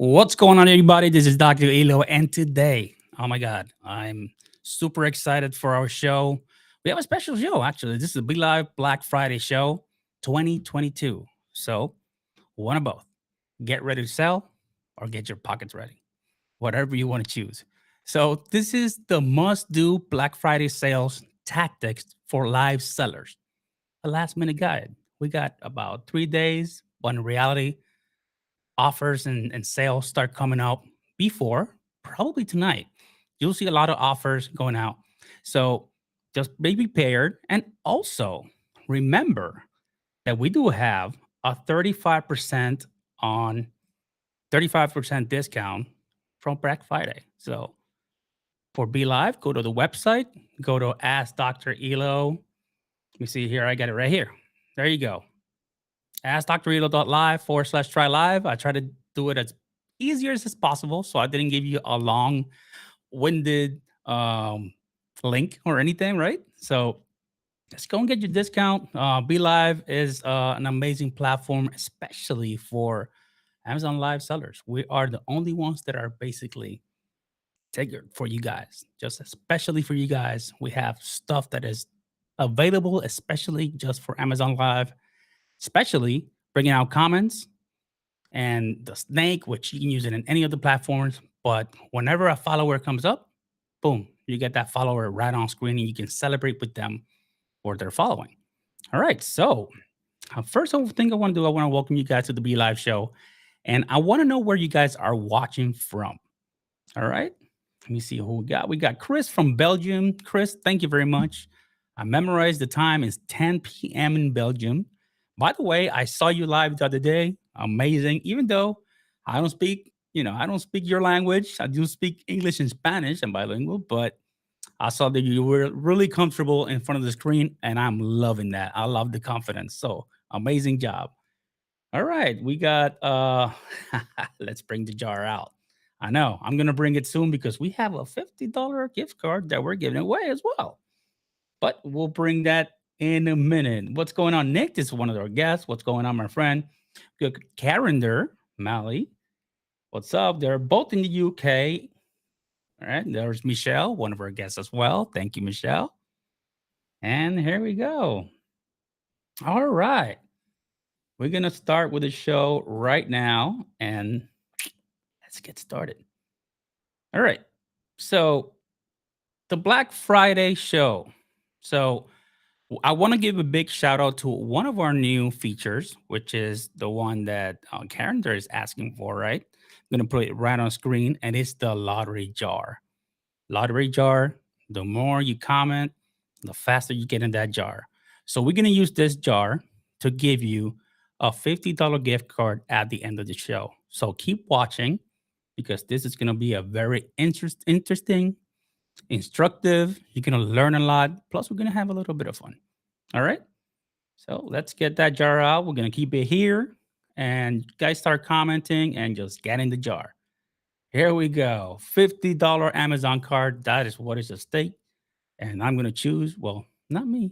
What's going on, everybody? This is Dr. Elo, and today, oh my God, I'm super excited for our show. We have a special show, actually. This is the Be.Live Black Friday show 2022. So, one of both, get ready to sell or get your pockets ready, whatever you want to choose. So, this is the must do Black Friday sales tactics for live sellers, a last minute guide. We got about 3 days, but in reality, offers and sales start coming out before, probably tonight. You'll see a lot of offers going out. So just be prepared. And also remember that we do have a 35% on 35% discount from Black Friday. So for Be Live, go to the website, go to Ask Dr. Elo. Let me see here. I got it right here. There you go. AskDrElo.live/try live. I try to do it as easier as possible, so I didn't give you a long-winded link or anything, right? So just go and get your discount. Be Live is an amazing platform, especially for Amazon Live sellers. We are the only ones that are basically tailored for you guys, just especially for you guys. We have stuff that is available, especially just for Amazon Live, especially bringing out comments and the snake, which you can use it in any of the platforms. But whenever a follower comes up, boom, you get that follower right on screen and you can celebrate with them for their following. All right. So, first thing I want to do, I want to welcome you guys to the Be Live show. And I want to know where you guys are watching from. All right. Let me see who we got. We got Chris from Belgium. Chris, thank you very much. I memorized the time is 10 p.m. in Belgium. By the way, I saw you live the other day. Amazing. Even though I don't speak your language. I do speak English and Spanish. I'm bilingual, but I saw that you were really comfortable in front of the screen, and I'm loving that. I love the confidence. So amazing job. All right, we got let's bring the jar out. I know I'm gonna bring it soon because we have a $50 gift card that we're giving away as well. But we'll bring that in a minute. What's going on? Nick is one of our guests. What's going on, my friend? Good Carender, Mally. What's up? They're both in the UK. All right, there's Michelle, one of our guests as well. Thank you, Michelle. And here we go. All right. We're gonna start with the show right now and let's get started. All right. So the Black Friday show. So I want to give a big shout out to one of our new features, which is the one that Karen there is asking for, right? I'm going to put it right on screen, and it's the lottery jar. Lottery jar, the more you comment, the faster you get in that jar. So we're going to use this jar to give you a $50 gift card at the end of the show. So keep watching because this is going to be a very interesting, instructive. You're going to learn a lot. Plus, we're going to have a little bit of fun. All right. So let's get that jar out. We're going to keep it here. And guys start commenting and just get in the jar. Here we go. $50 Amazon card. That is what is at stake. And I'm going to choose, well, not me.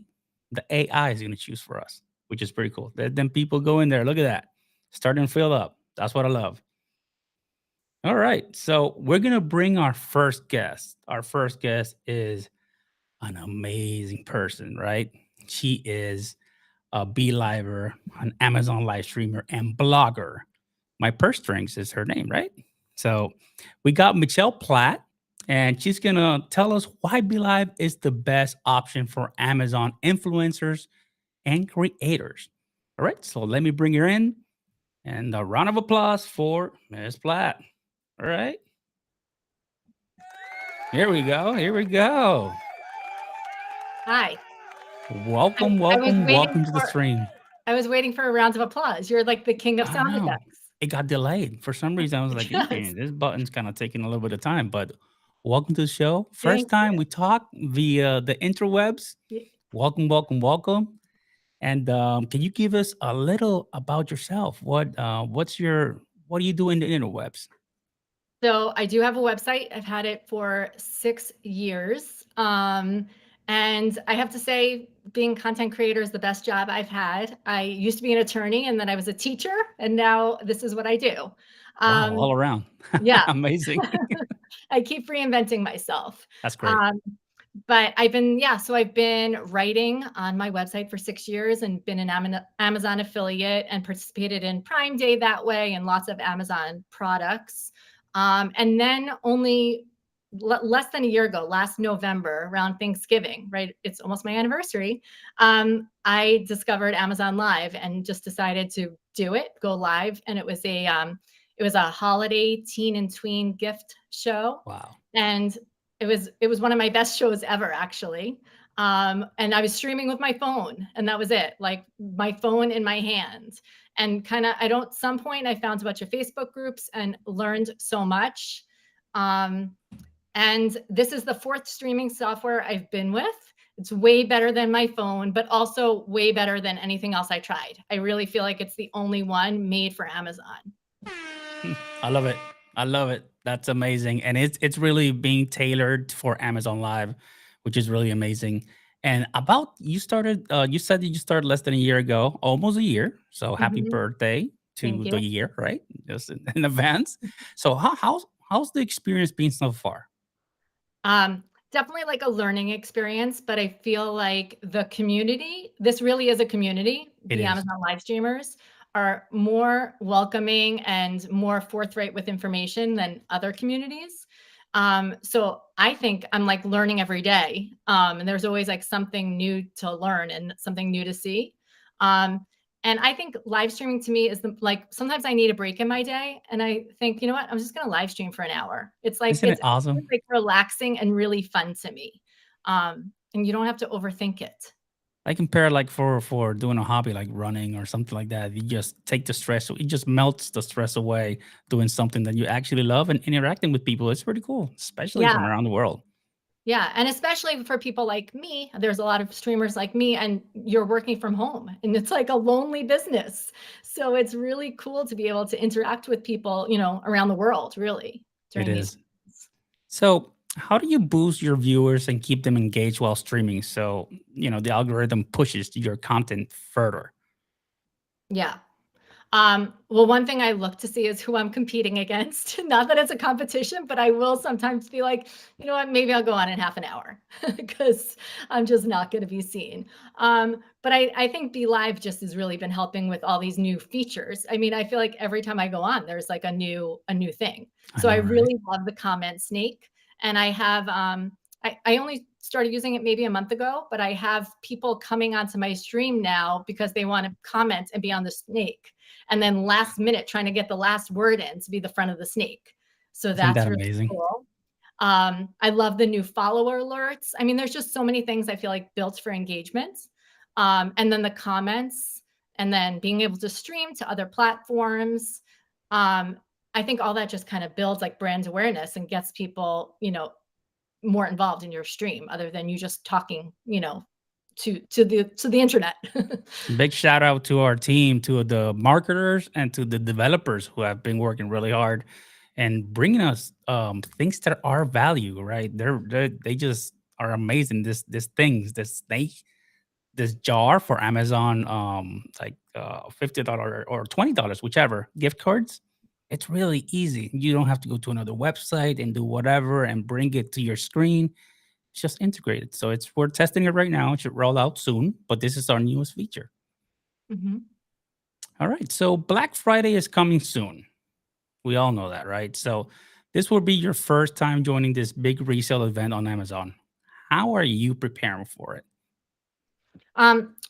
The AI is going to choose for us, which is pretty cool. Let them people go in there. Look at that. Starting to fill up. That's what I love. All right. So we're going to bring our first guest. Our first guest is an amazing person, right? She is a Be.Liver, an Amazon live streamer, and blogger. My purse strings is her name, right? So we got Michelle Platt, and she's gonna tell us why Be.Live is the best option for Amazon influencers and creators. All right, so let me bring her in, and a round of applause for Miss Platt. All right, here we go. Here we go. Hi. Welcome, I was welcome, waiting welcome to the for stream. I was waiting for a round of applause. You're like the king of I sound know. effects. It got delayed. For some reason, I was like, Yes. this button's kind of taking a little bit of time, but welcome to the show. First Thank time you. we talk via the interwebs. Y- Welcome, welcome, welcome. And can you give us a little about yourself? What do you do in the interwebs? So I do have a website. I've had it for 6 years. And I have to say, being content creator is the best job I've had. I used to be an attorney and then I was a teacher, and now this is what I do. Wow, all Um, around. yeah, Amazing. I keep reinventing myself. That's great. Um, but I've been writing on my website for 6 years and been an Amazon affiliate and participated in Prime Day that way and lots of Amazon products. And then only less than a year ago, last November, around Thanksgiving, right? It's almost my anniversary. I discovered Amazon Live and just decided to do it, go live. And it was a holiday teen and tween gift show. Wow. And it was one of my best shows ever, actually. And I was streaming with my phone, and that was it, like my phone in my hand. And kind of, I don't. Some point, I found a bunch of Facebook groups and learned so much. Um, and this is the fourth streaming software I've been with. It's way better than my phone, but also way better than anything else I tried. I really feel like it's the only one made for Amazon. I love it. I love it. That's amazing. And it's really being tailored for Amazon Live, which is really amazing. And about you said that you started less than a year ago, almost a year. So happy Mhm. birthday Thank to the you. year, right? Just in advance. So how's the experience been so far? Um, Definitely like a learning experience, but I feel like the community, this really is a community. It The is. Amazon live streamers are more welcoming and more forthright with information than other communities. So I think I'm like learning every day. And there's always like something new to learn and something new to see. Um, and I think live streaming to me is like sometimes I need a break in my day and I think, you know what, I'm just gonna live stream for an hour. It's like Isn't it awesome? like relaxing and really fun to me. And you don't have to overthink it. I compare like for doing a hobby like running or something like that. You just take the stress. It just melts the stress away doing something that you actually love and interacting with people. It's pretty cool, especially from Yeah. around the world. Yeah. And especially for people like me, there's a lot of streamers like me, and you're working from home and it's like a lonely business. So it's really cool to be able to interact with people, around the world, really, It during these is. times. So, how do you boost your viewers and keep them engaged while streaming? So, the algorithm pushes your content further. Yeah. Well, one thing I look to see is who I'm competing against. Not that it's a competition, but I will sometimes be like, you know what, maybe I'll go on in half an hour because I'm just not going to be seen. But I think Be Live just has really been helping with all these new features. I mean, I feel like every time I go on, there's like a new thing. I So I know, right? really love the comment snake, and I only started using it maybe a month ago, but I have people coming onto my stream now because they want to comment and be on the snake, and then last minute trying to get the last word in to be the front of the snake. So Isn't that's that really amazing? cool. I love the new follower alerts. I mean, there's just so many things I feel like built for engagement. And then the comments, and then being able to stream to other platforms. Um, I think all that just kind of builds like brand awareness and gets people, more involved in your stream other than you just talking, to the internet. Big shout out to our team, to the marketers, and to the developers who have been working really hard and bringing us things that are value. Right? They just are amazing. This things, this snake, this jar for Amazon, like $50 or $20, whichever gift cards. It's really easy. You don't have to go to another website and do whatever and bring it to your screen. It's just integrated. So we're testing it right now. It should roll out soon, but this is our newest feature. Mhm. All right. So Black Friday is coming soon. We all know that, right? So this will be your first time joining this big resale event on Amazon. How are you preparing for it?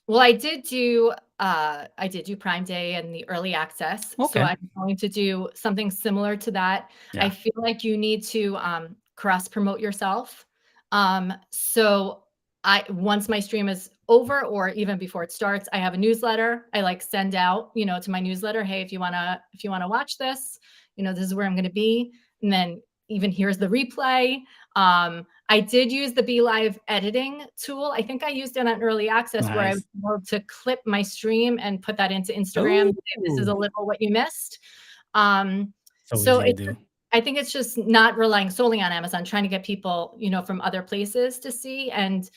Well, I did do Prime Day and the early access, so Okay. I'm going to do something similar to that. I Yeah. feel like you need to cross promote yourself. So I once my stream is over or even before it starts, I have a newsletter. I like send out, to my newsletter, hey, if you wanna watch this, this is where I'm gonna be. And then even here's the replay. I did use the Be.Live editing tool. I think I used it on early access where I was Nice. able to clip my stream and put that into Instagram. Oh, Say, this is a little what you missed. Um, so so easy to it's do. I think it's just not relying solely on Amazon, trying to get people, from other places to see. And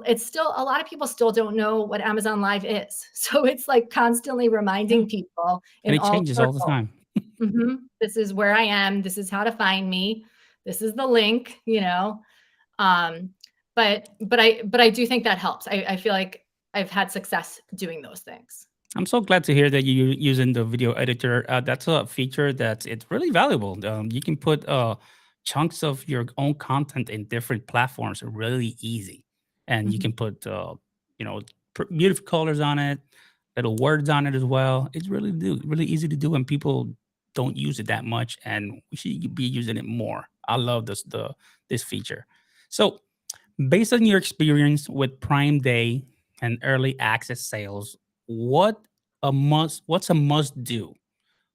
it's still a lot of people still don't know what Amazon Live is. So it's like constantly Yeah, reminding people and in it all changes all the circles. time. This is where I am. This is how to find me. This is the link, you know. Um, but I do think that helps. I feel like I've had success doing those things. I'm so glad to hear that you're using the video editor. That's a feature that's it's really valuable. You can put chunks of your own content in different platforms really easy, and you Mhm. can put you know beautiful colors on it, little words on it as well. It's really easy to do, and people don't use it that much, and we should be using it more. I love this feature. So based on your experience with Prime Day and early access sales, what's a must do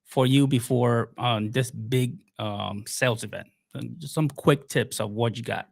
for you before this big sales event? Just some quick tips of what you got.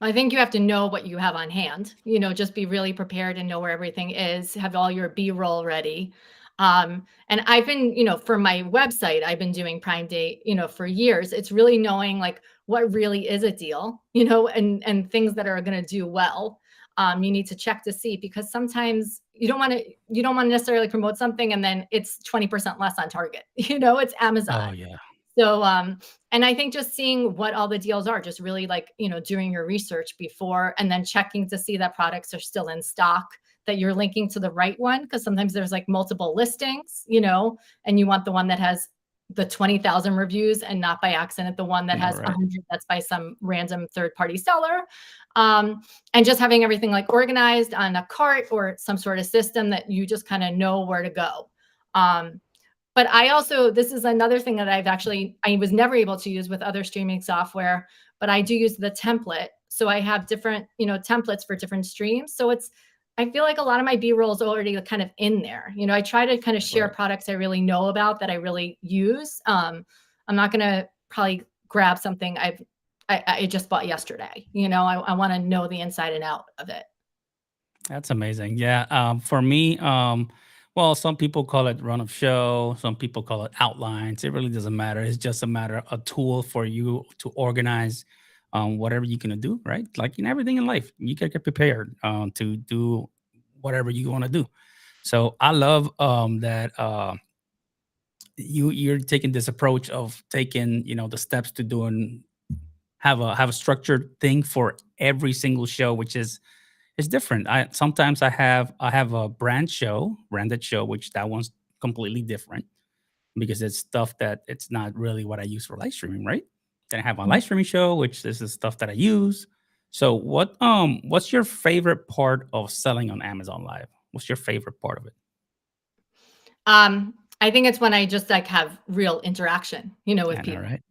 I think you have to know what you have on hand, you know, just be really prepared and know where everything is, have all your B-roll ready. And I've been, you know, for my website, I've been doing Prime Day, you know, for years. It's really knowing like what really is a deal, you know, and things that are going to do well. You need to check to see because sometimes you don't want to necessarily promote something and then it's 20% less on target. You know, it's Oh Amazon. yeah, So, and I think just seeing what all the deals are, just really like, you know, doing your research before and then checking to see that products are still in stock, that you're linking to the right one. Cause sometimes there's like multiple listings, you know, and you want the one that has the 20,000 reviews and not by accident the one that yeah, has right. 100 that's by some random third party seller. And just having everything like organized on a cart or some sort of system that you just kind of know where to go. Um, but I also this is another thing that I was never able to use with other streaming software, but I do use the template. So I have different, you know, templates for different streams. So it's I feel like a lot of my B-roll is already kind of in there. You know, I try to kind of share Right. products I really know about that I really use. I'm not gonna probably grab something I just bought yesterday. You know, I want to know the inside and out of it. That's amazing. Yeah. For me, well, some people call it run of show, some people call it outlines. It really doesn't matter. It's just a matter a tool for you to organize whatever you're gonna do, right? Like in everything in life, you gotta get prepared to do whatever you want to do. So I love that you're taking this approach of taking the steps to doing have a structured thing for every single show, which is it's different. I have a branded show, which that one's completely different because it's stuff that it's not really what I use for live streaming, right? Then I have my live streaming show, which this is stuff that I use. So what's your favorite part of selling on Amazon Live? What's your favorite part of it? I think it's when I just like have real interaction, you know, with I know, people. right?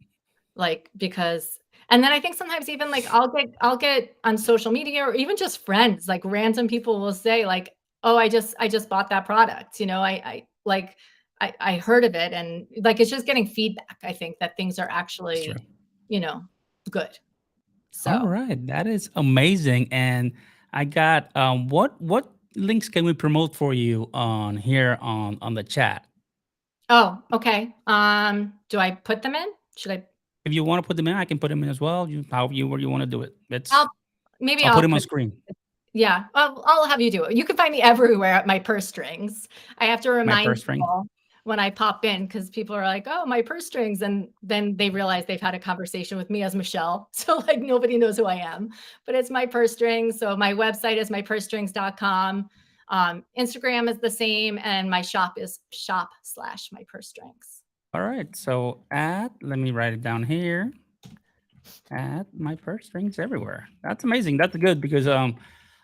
Like, because and then I think sometimes even like I'll get on social media or even just friends, like random people will say like, "Oh, I just bought that product." You know, I heard of it and like it's just getting feedback. I think that things are That's true. actually, you know, good. All So, right, that is amazing. And I got what links can we promote for you on here on the chat? oh, okay. Do I put them in? Should I If you want to put them in, I can put them in as well. However you want to do it. It's I'll maybe I'll put I'll them on put screen. Yeah, I'll have you do it. You can find me everywhere at my purse strings. I have to My remind purse string. people when I pop in because people are like, "Oh, my purse strings," and then they realize they've had a conversation with me as Michelle. So like nobody knows who I am, but it's my purse strings. So my website is mypursestrings.com. Instagram is the same, and my shop is shop/my purse strings. All right. So let me write it down here. Add my purse strings everywhere. That's amazing. That's good because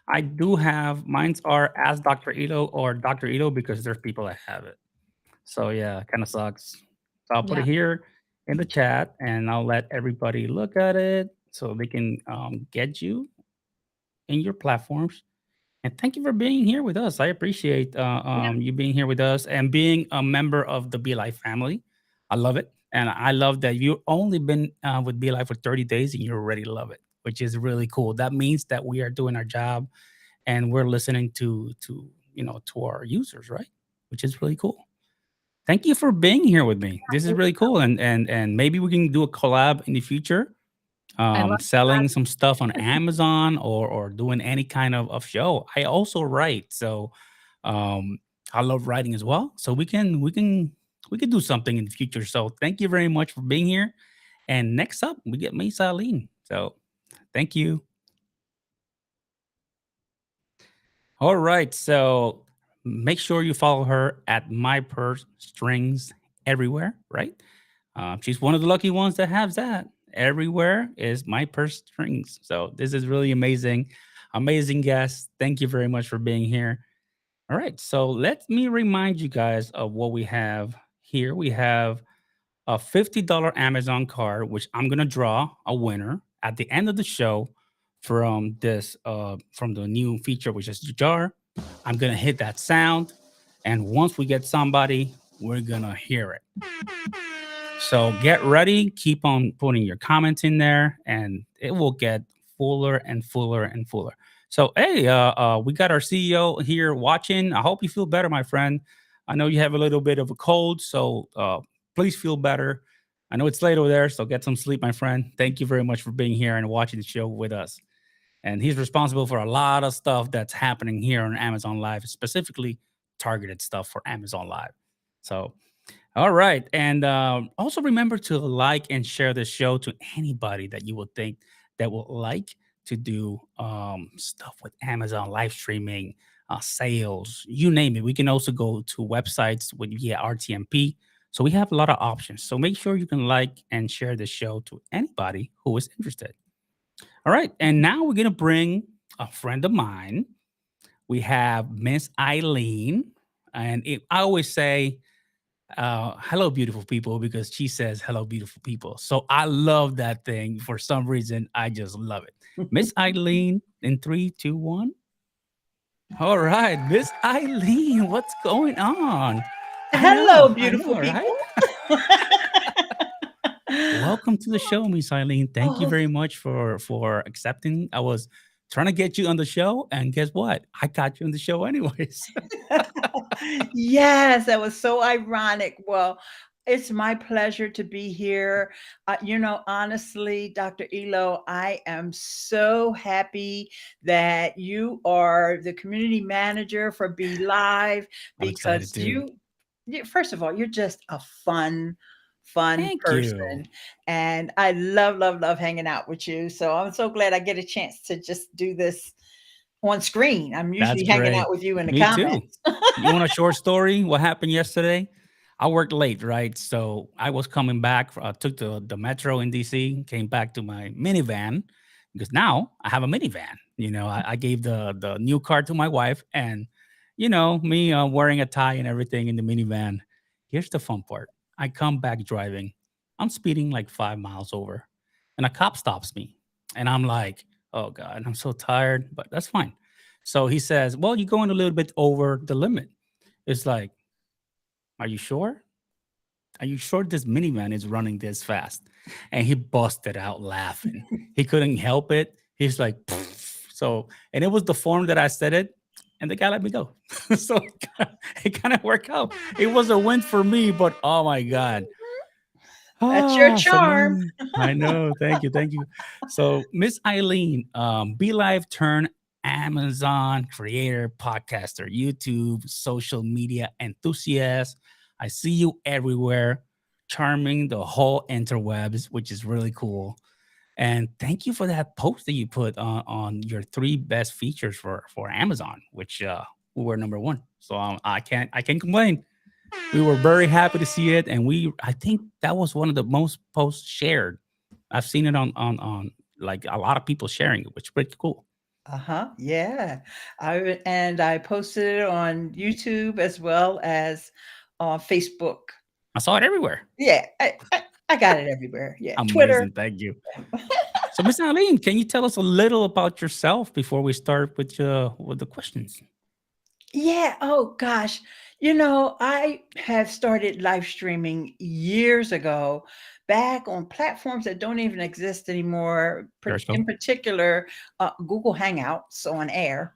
I do have mine's are as Dr. Ito or Dr. Ito because there's people that have it. So yeah, kind of sucks. So I'll put it Yeah, here in the chat and I'll let everybody look at it so they can get you in your platforms. And thank you for being here with us. I appreciate yeah, you being here with us and being a member of the Be.Live family. I love it. And I love that you've only been with Be.Live for 30 days and you already love it, which is really cool. That means that we are doing our job and we're listening to our users, right? Which is really cool. Thank you for being here with me. This is thank really you. cool. And maybe we can do a collab in the future I love selling that. some stuff on Amazon or doing any kind of show. I also write, so um, I love writing as well. So we can do something in the future. So thank you very much for being here. And next up, we get Miss Eileen. So thank you. All right. So make sure you follow her at My Purse Strings everywhere, right? She's one of the lucky ones that has that. Everywhere is My Purse Strings. So this is really amazing. Amazing guest. Thank you very much for being here. All right. So let me remind you guys of what we have here. We have a $50 Amazon card, which I'm gonna draw a winner at the end of the show from this from the new feature, which is jar. I'm gonna hit that sound, and once we get somebody, we're gonna hear it. So get ready, keep on putting your comments in there, and it will get fuller and fuller and fuller. So, hey, we got our CEO here watching. I hope you feel better, my friend. I know you have a little bit of a cold, so please feel better. I know it's late over there, so get some sleep, my friend. Thank you very much for being here and watching the show with us. And he's responsible for a lot of stuff that's happening here on Amazon Live, specifically targeted stuff for Amazon Live. So, all right. And also remember to like and share the show to anybody that you would think that would like to do stuff with Amazon live streaming, sales, you name it. We can also go to websites with via RTMP. So we have a lot of options. So make sure you can like and share the show to anybody who is interested. All right. And now we're going to bring a friend of mine. We have Miss Eileen. And I always say, hello beautiful people, because she says hello beautiful people, so I love that thing. For some reason I just love it. Miss Eileen, in 3, 2, 1. All right, Miss Eileen, what's going on? Hello, I beautiful know, right? people. Welcome to the show, Miss Eileen. Thank you Oh, very much for accepting. I was trying to get you on the show, and guess what, I got you on the show anyways. yes, that was so ironic. Well, it's my pleasure to be here. Honestly, Dr. Elo, I am so happy that you are the community manager for Be Live I'm excited because too. first of all, you're just a fun Thank you. person. And I love, love, love hanging out with you. So I'm so glad I get a chance to just do this on screen. I'm That's usually hanging out great. with you in the Me too. comments. You want a short story? What happened yesterday? I worked late, right? So I was coming back. Took the metro in DC, came back to my minivan because now I have a minivan. I gave the new car to my wife, and me wearing a tie and everything in the minivan. Here's the fun part: I come back driving. I'm speeding like 5 miles over, and a cop stops me, and I'm like, "Oh God, I'm so tired," but that's fine. So he says, "Well, you're going a little bit over the limit." It's like, "Are you sure? Are you sure this minivan is running this fast?" And he busted out laughing. He couldn't help it. He's like, "Pfft." So, and it was the form that I said it, and the guy let me go. So it kind of worked out. It was a win for me, but oh my God. That's your So charm. many. I know. Thank you. Thank you. So, Miss Eileen, Be Live turn Amazon creator, podcaster, YouTube, social media enthusiast. I see you everywhere, charming the whole interwebs, which is really cool. And thank you for that post that you put on your three best features for Amazon, which we were number one. So I can't complain. We were very happy to see it, and I think that was one of the most posts shared. I've seen it on like a lot of people sharing it, which is pretty cool. Uh-huh. Yeah. I posted it on YouTube as well as on Facebook. I saw it everywhere. Yeah, I got it everywhere. Yeah, Twitter. Amazing, thank you. So, Miss Eileen, can you tell us a little about yourself before we start with the questions? Yeah. Oh gosh. I have started live streaming years ago, back on platforms that don't even exist anymore. In Periscope. particular, Google Hangouts on air.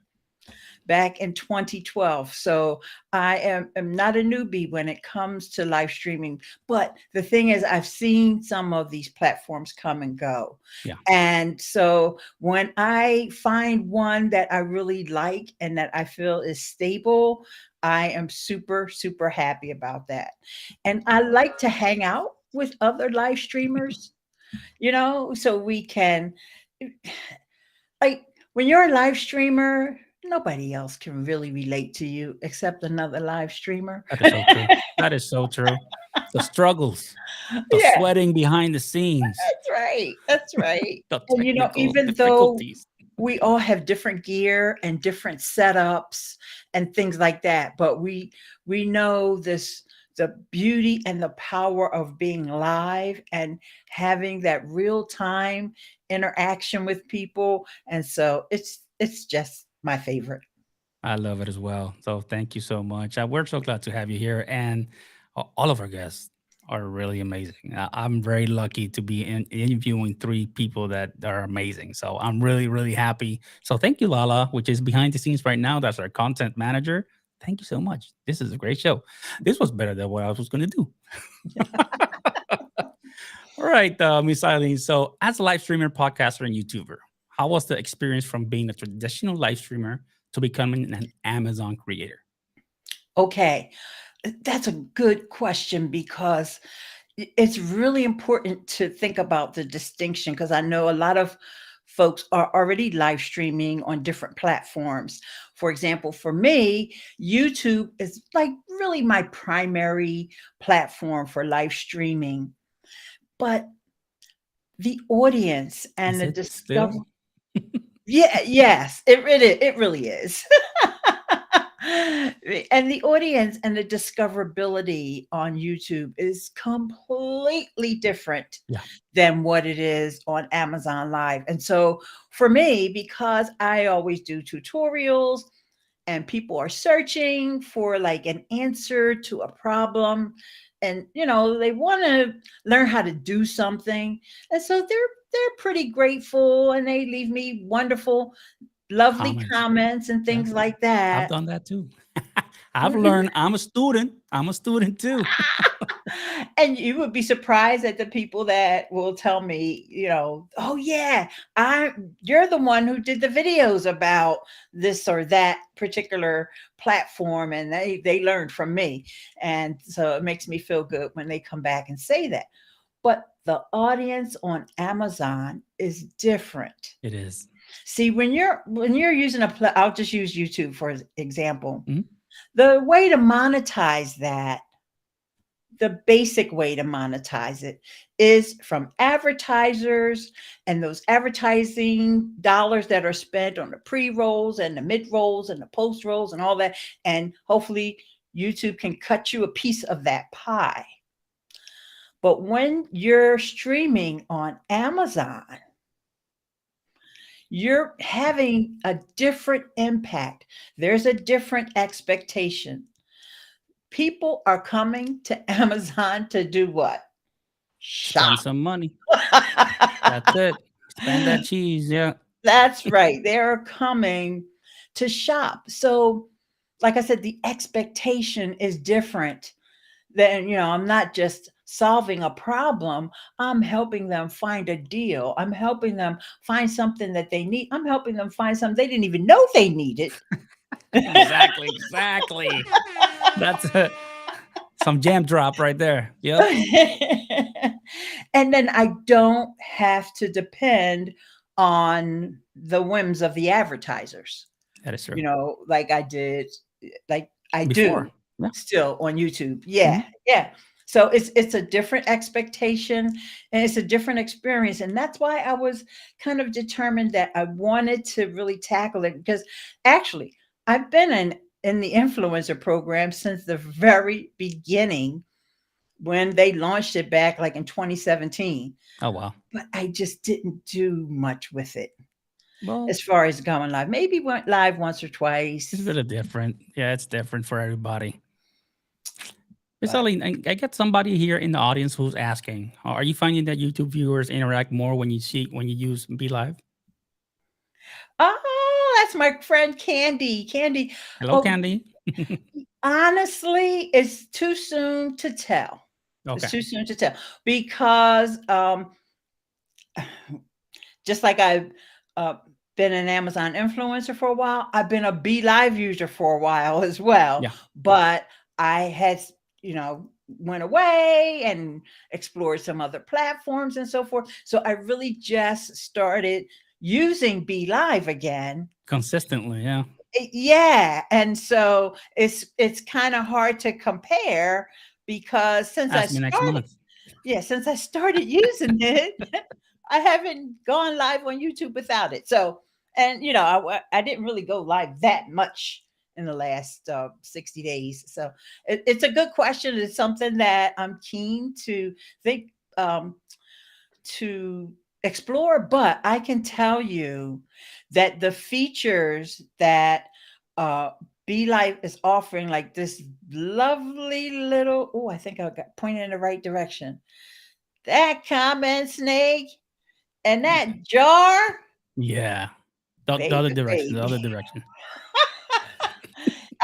back in 2012. So I am not a newbie when it comes to live streaming. But the thing is, I've seen some of these platforms come and go. Yeah, And so when I find one that I really like and that I feel is stable, I am super, super happy about that. And I like to hang out with other live streamers, so we can, like, when you're a live streamer, nobody else can really relate to you except another live streamer. that is so true. That is so true. The struggles, the Yeah, sweating behind the scenes, that's right. That's right. the And technical even though difficulties. we all have different gear and different setups and things like that, but we know this the beauty and the power of being live and having that real time interaction with people. And so it's just my favorite. I love it as well. So thank you so much. We're so glad to have you here, and all of our guests are really amazing. I'm very lucky to be interviewing three people that are amazing. So I'm really, really happy. So thank you, Lala, which is behind the scenes right now. That's our content manager. Thank you so much. This is a great show. This was better than what I was going to do. All right, Miss Eileen. So, as a live streamer, podcaster, and YouTuber, how was the experience from being a traditional live streamer to becoming an Amazon creator? Okay, that's a good question because it's really important to think about the distinction because I know a lot of folks are already live streaming on different platforms. For example, for me, YouTube is like really my primary platform for live streaming, but the audience and Is the it discover still? yeah, yes, it really is. And the audience and the discoverability on YouTube is completely different Yeah, than what it is on Amazon Live. And so for me, because I always do tutorials and people are searching for like an answer to a problem and they want to learn how to do something, and so they're pretty grateful and they leave me wonderful lovely comments. comments and Yeah, things like I've that. done that too. I've learned. I'm a student. I'm a student too. And you would be surprised at the people that will tell me, "Oh yeah, I you're the one who did the videos about this or that particular platform and they learned from me." And so it makes me feel good when they come back and say that. But the audience on Amazon is different. It is. See, when you're using I'll just use YouTube for example. Mhm. The way to monetize that, the basic way to monetize it is from advertisers and those advertising dollars that are spent on the pre-rolls and the mid-rolls and the post-rolls and all that. And hopefully YouTube can cut you a piece of that pie. But when you're streaming on Amazon, you're having a different impact. There's a different expectation. People are coming to Amazon to do what? Spend Shop. some money. That's it. Spend that cheese. Yeah. That's right. They're coming to shop. So, like I said, the expectation is different than, I'm not just solving a problem. I'm helping them find a deal. I'm helping them find something that they need. I'm helping them find something they didn't even know they needed. Exactly. Exactly. That's some jam drop right there. Yep. And then I don't have to depend on the whims of the advertisers, That is true. like like I Before. do Yeah. still on YouTube. Yeah, Mhm. yeah. So it's a different expectation and it's a different experience. And that's why I was kind of determined that I wanted to really tackle it because actually I've been in the influencer program since the very beginning when they launched it back like in 2017, Oh, wow. but I just didn't do much with it Well, as far as going live. Maybe went live once or it's twice, really different. Yeah, it's different for everybody. Miss but Eileen, I get somebody here in the audience who's asking, are you finding that YouTube viewers interact more when you use Be Live? oh, that's that's my friend Candy. Candy. Hello, Well, Candy. honestly, it's too soon to tell. It's Okay. too soon to tell because just like I've uh, been an Amazon influencer for a while, I've been a Be.Live user for a while as well. Yeah. But I had, you know, went away and explored some other platforms and so forth. So I really just started using Be.Live again. Consistently. Yeah. Yeah, and so it's kind of hard to compare because Ask me next month. since I started using it, I haven't gone live on YouTube without it. So, and you know, I didn't really go live that much in the last 60 days. So it's a good question. It's something that I'm keen to think to explore, but I can tell you that the features that uh Be Life is offering, like this lovely little, oh, I think I got pointed in the right direction. That comment snake and that jar, Yeah. The baby, other direction. The baby. other direction.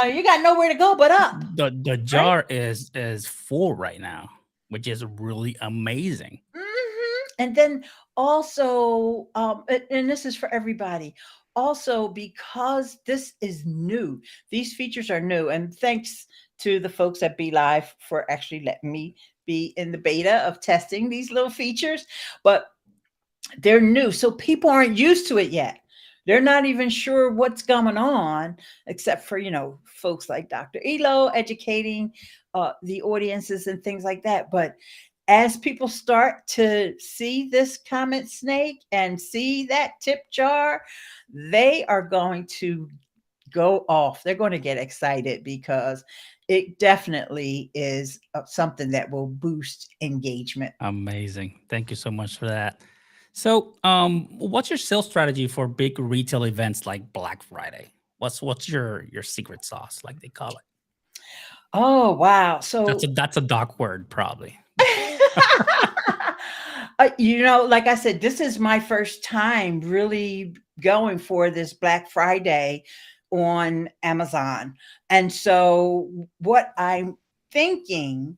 You got nowhere to go but up, The right? jar is full right now, which is really amazing. And then also, and this is for everybody. Also, because this is new, these features are new, and thanks to the folks at Be Live for actually letting me be in the beta of testing these little features. But they're new, so people aren't used to it yet. They're not even sure what's going on, except for, you know, folks like Dr. Elo educating the audiences and things like that. But as people start to see this comment snake and see that tip jar, they are going to go off. They're going to get excited because it definitely is something that will boost engagement. Amazing. Thank you so much for that. So, what's your sales strategy for big retail events like Black Friday? What's your secret sauce, like they call it? Oh, wow. So That's a dark word, probably. You know, like I said, this is my first time really going for this Black Friday on Amazon. And so, what I'm thinking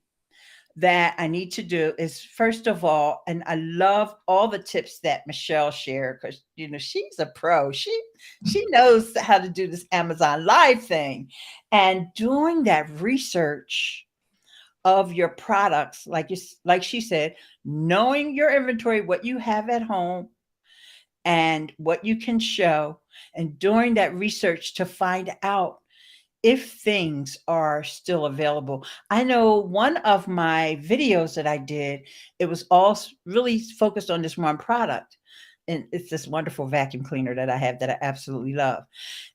that I need to do is, first of all, and I love all the tips that Michelle shared because, you know, she's a pro. She knows how to do this Amazon Live thing, and doing that research of your products, like like she said, knowing your inventory, what you have at home and what you can show, and doing that research to find out if things are still available. I know one of my videos that I did, it was all really focused on this one product. And it's this wonderful vacuum cleaner that I have that I absolutely love.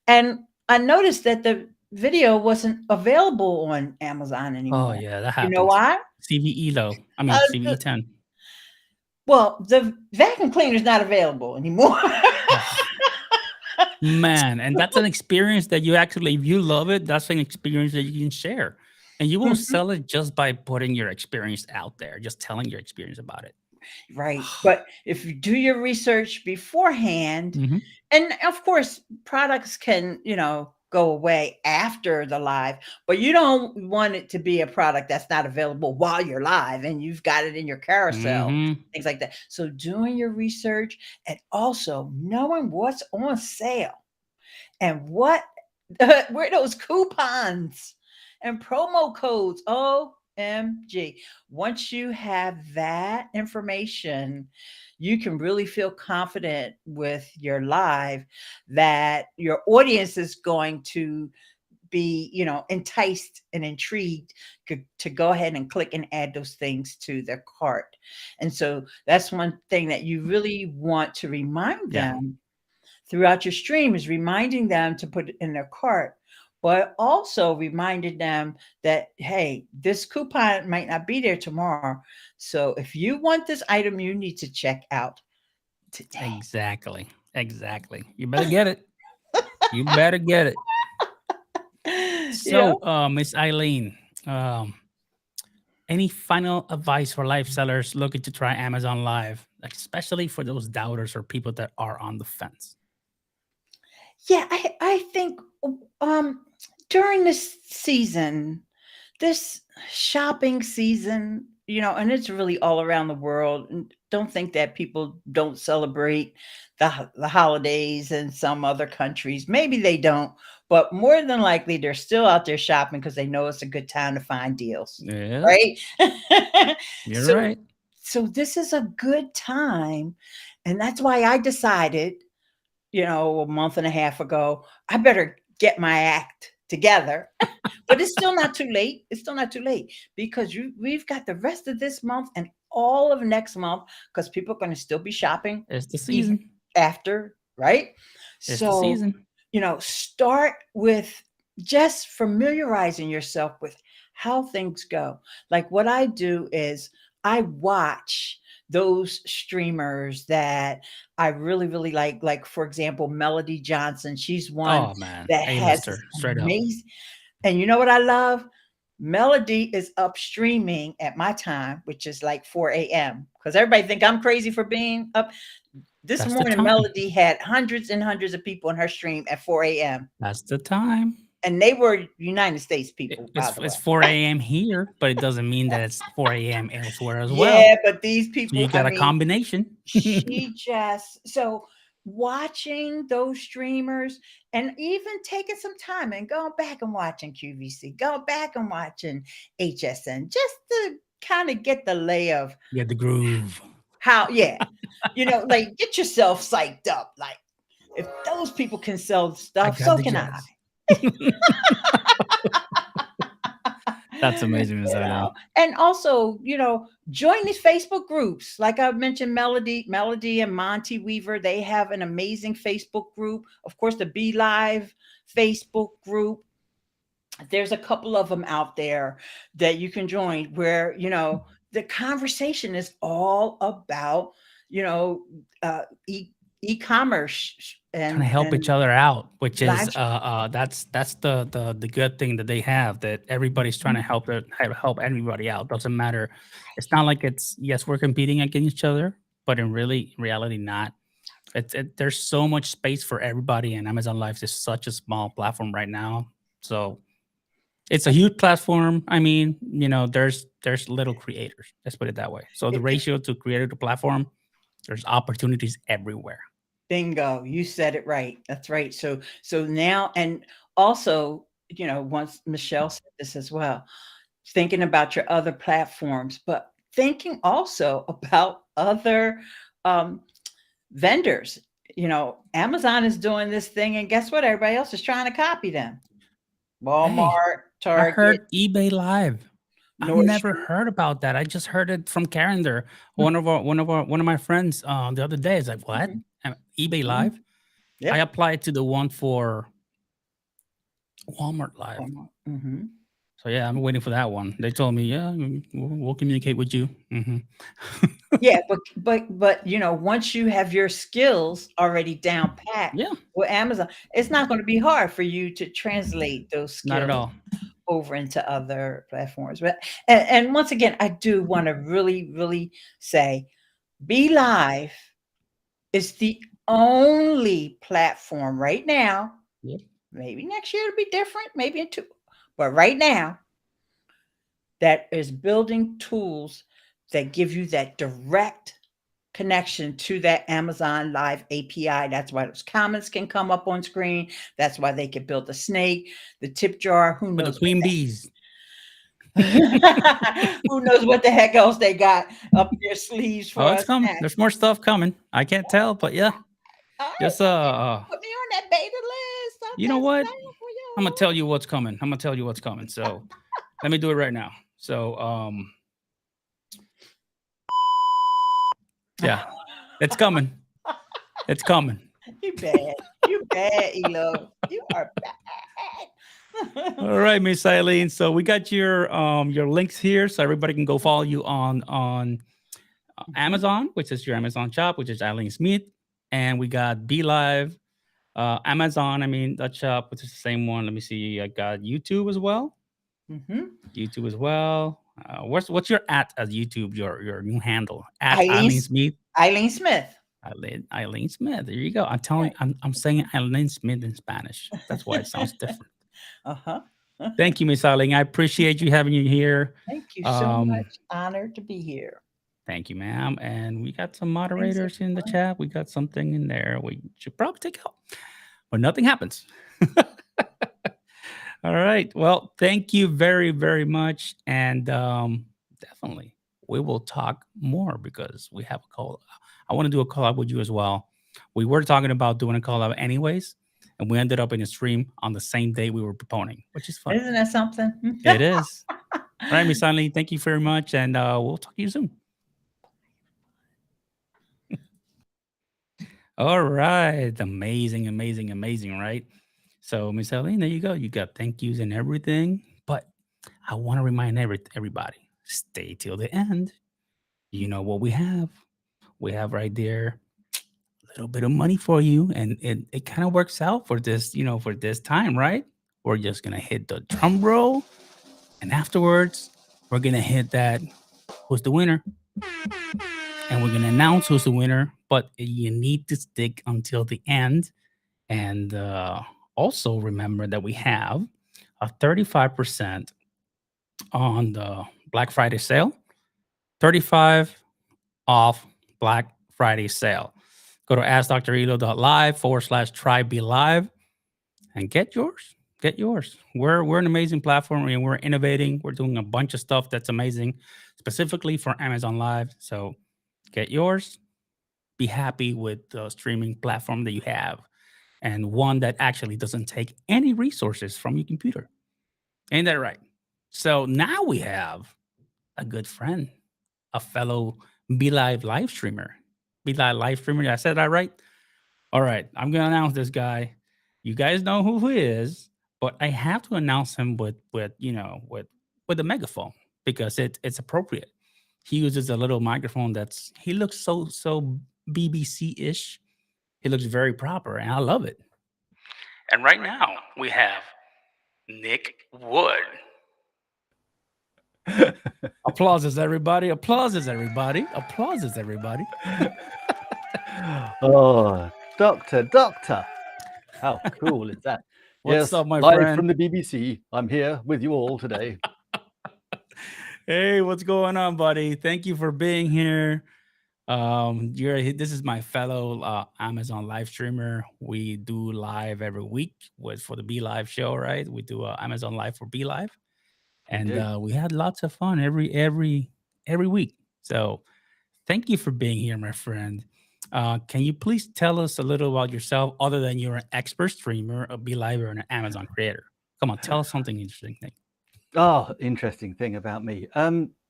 And I noticed that the video wasn't available on Amazon Oh anymore. yeah, that You know happens. why? CVE low. I Uh, mean CVE the 10. well, the vacuum cleaner is not available anymore. Oh man, and that's an experience that you actually, if you love it, that's an experience that you can share. And you will Mhm. sell it just by putting your experience out there, just telling your experience about it. Right. But if you do your research beforehand, Mhm. and of course, products can, you know, go away after the live, but you don't want it to be a product that's not available while you're live and you've got it in your carousel, Mhm. things like that. So doing your research and also knowing what's on sale and what where those coupons and promo codes. OMG. Once you have that information, you can really feel confident with your live that your audience is going to be, you know, enticed and intrigued to go ahead and click and add those things to their cart. And so that's one thing that you really want to remind Yeah. them throughout your stream, is reminding them to put it in their cart, but also reminding them that, hey, this coupon might not be there tomorrow. So if you want this item, you need to check out today. Exactly. Exactly. You better get it. You better get it. Yeah. So, Miss Eileen, um, any final advice for live sellers looking to try Amazon Live, like especially for those doubters or people that are on the fence? Yeah, I think um during this season, this shopping season, and it's really all around the world. And don't think that people don't celebrate the holidays in some other countries. Maybe they don't, but more than likely they're still out there shopping because they know it's a good time to find deals, Yeah, right? you're so right. so this is a good time, and that's why I decided, a month and a half ago, I better get my act together. But it's still not too late. It's still not too late because we've got the rest of this month and all of next month because people are going to still be shopping It's the even season. after, right? It's the So, season. start with just familiarizing yourself with how things go. Like what I do is I watch those streamers that I really, really like, for example, Melody Johnson. She's one Oh man, that has this A-lister, straight up. amazing, and you know what I love? Melody is up streaming at my time, which is like 4 a.m. Because everybody think I'm crazy for being up. This That's the morning, time. Melody had hundreds and hundreds of people in her stream at 4 a.m. That's the time. And they were United States people, by the way. It's 4 a.m. here, but it doesn't mean that it's 4 a.m. elsewhere as well. Yeah, but these So you people, I got a mean, combination. she just so watching those streamers and even taking some time and going back and watching QVC, going back and watching HSN just to kind of get the lay of Get the groove. how, yeah, like get yourself psyched up. Like if those people can sell I stuff, got so the can I. jazz. That's amazing, Miss Eileen. And also, join these Facebook groups. Like I mentioned, Melody and Monty Weaver, they have an amazing Facebook group. Of course, the Be.Live Facebook group. There's a couple of them out there that you can join where, the conversation is all about, you know, e-commerce Trying to and help each other out, which is live. that's the good thing that they have, that everybody's trying to help everybody out. Doesn't matter. It's not like it's, yes, we're competing against each other, but in reality not. There's so much space for everybody, and Amazon Live is such a small platform right now. So it's a huge platform. I mean, there's little creators. Let's put it that way. So the It- ratio to creator to platform, there's opportunities everywhere. Bingo, you said it right. That's right. So now, and also, once Michelle said this as well, thinking about your other platforms, but thinking also about other um, vendors. Amazon is doing this thing, and guess what? Everybody else is trying to copy them. Hey, Walmart, I Target, heard eBay Live. I've never Nordstrom. heard about that. I just heard it from Karen there. One of my friends the other day is like, "What? Mhm, eBay mhm. Live?" I Yep. applied to the one for Walmart Live. Walmart. Mhm. So yeah, I'm waiting for that one. They told me, "Yeah, we'll communicate with you." Yeah, but once you have your skills already down pat Yeah, with Amazon, it's not going to be hard for you to translate those not at skills all. over into other platforms. But and once again, I do want to really, really say, Be Live is the only platform right now. Yep. Maybe next year it'll be different, maybe in two, but right now that is building tools that give you that direct connection to that Amazon Live API. That's why those comments can come up on screen. That's why they can build the snake, the tip jar. Who With the knows queen bees. who knows what the heck else they got up their sleeves for Oh, it's us coming. next. There's more stuff coming. I can't tell, but yeah. All right, Just put me on that beta list. I'll you know test it what? out for I'm gonna you. tell you what's coming. I'm gonna tell you what's coming. So let me do it right now. So yeah, it's coming. It's coming. You bad. You bad, Elo. You are bad. All right, Miss Eileen. So we got your links here, so everybody can go follow you on Mhm, Amazon, which is your Amazon shop, which is Eileen Smith, and we got Be Live, Amazon. I mean that shop, which is the same one. Let me see. I got YouTube as well. mhm. YouTube as well. What's your at YouTube? Your new handle at Eileen Eileen Smith. Eileen Smith. Ileane Smith. There you go. I'm telling I'm saying Ileane Smith in Spanish. That's why it sounds different. Uh-huh. Thank you, Miss Ileane. I appreciate you having you here. Thank you so Um, much. Honored to be here. thank you, ma'am. And we got some Thanks, moderators in the everyone. chat. We got something in there we should probably take out, but nothing happens. All right. Well, thank you very, very much. And definitely we will talk more because we have a call. I want to do a collab with you as well. We were talking about doing a collab anyways, and we ended up in a stream on the same day we were proponing, which is fun. Isn't that something? It is. All right, Miss Eileen, thank you very much. And we'll talk to you soon. All right. Amazing, amazing, amazing, right? So, Miss Eileen, there you go. You got thank yous and everything. But I want to remind everybody, stay till the end. You know what we have? We have right there a little bit of money for you. And it kind of works out for this, for this time, right? We're just going to hit the drum roll. And afterwards, we're going to hit that who's the winner. And we're going to announce who's the winner. But you need to stick until the end. And also remember that we have a 35% on the Black Friday sale, 35 off Black Friday sale. Go to askdrelo.live/try Be.Live and get yours. Get yours. We're an amazing platform and we're innovating. We're doing a bunch of stuff that's amazing, specifically for Amazon Live. So get yours. Be happy with the streaming platform that you have and one that actually doesn't take any resources from your computer. Ain't that right? So now we have a good friend, a fellow Be.Live live streamer. Be.Live live streamer. I said that right? All right. I'm going to announce this guy. You guys know who he is, but I have to announce him with a megaphone because it's appropriate. He uses a little microphone he looks so BBC-ish. He looks very proper and I love it. And right now we have Nick Wood. Applauses, everybody. Applauses, everybody. Applauses, everybody. Oh, Doctor. How cool is that? What's up, my live friend? from the BBC. I'm here with you all today. Hey, what's going on, buddy? Thank you for being here. This is my fellow Amazon live streamer. We do live every week for the Be.Live show, right? We do Amazon Live for Be.Live. And we had lots of fun every week. So thank you for being here, my friend. Can you please tell us a little about yourself, other than you're an expert streamer, a Be.Live, or an Amazon creator? Come on, tell us something interesting, Nick. Oh, interesting thing about me.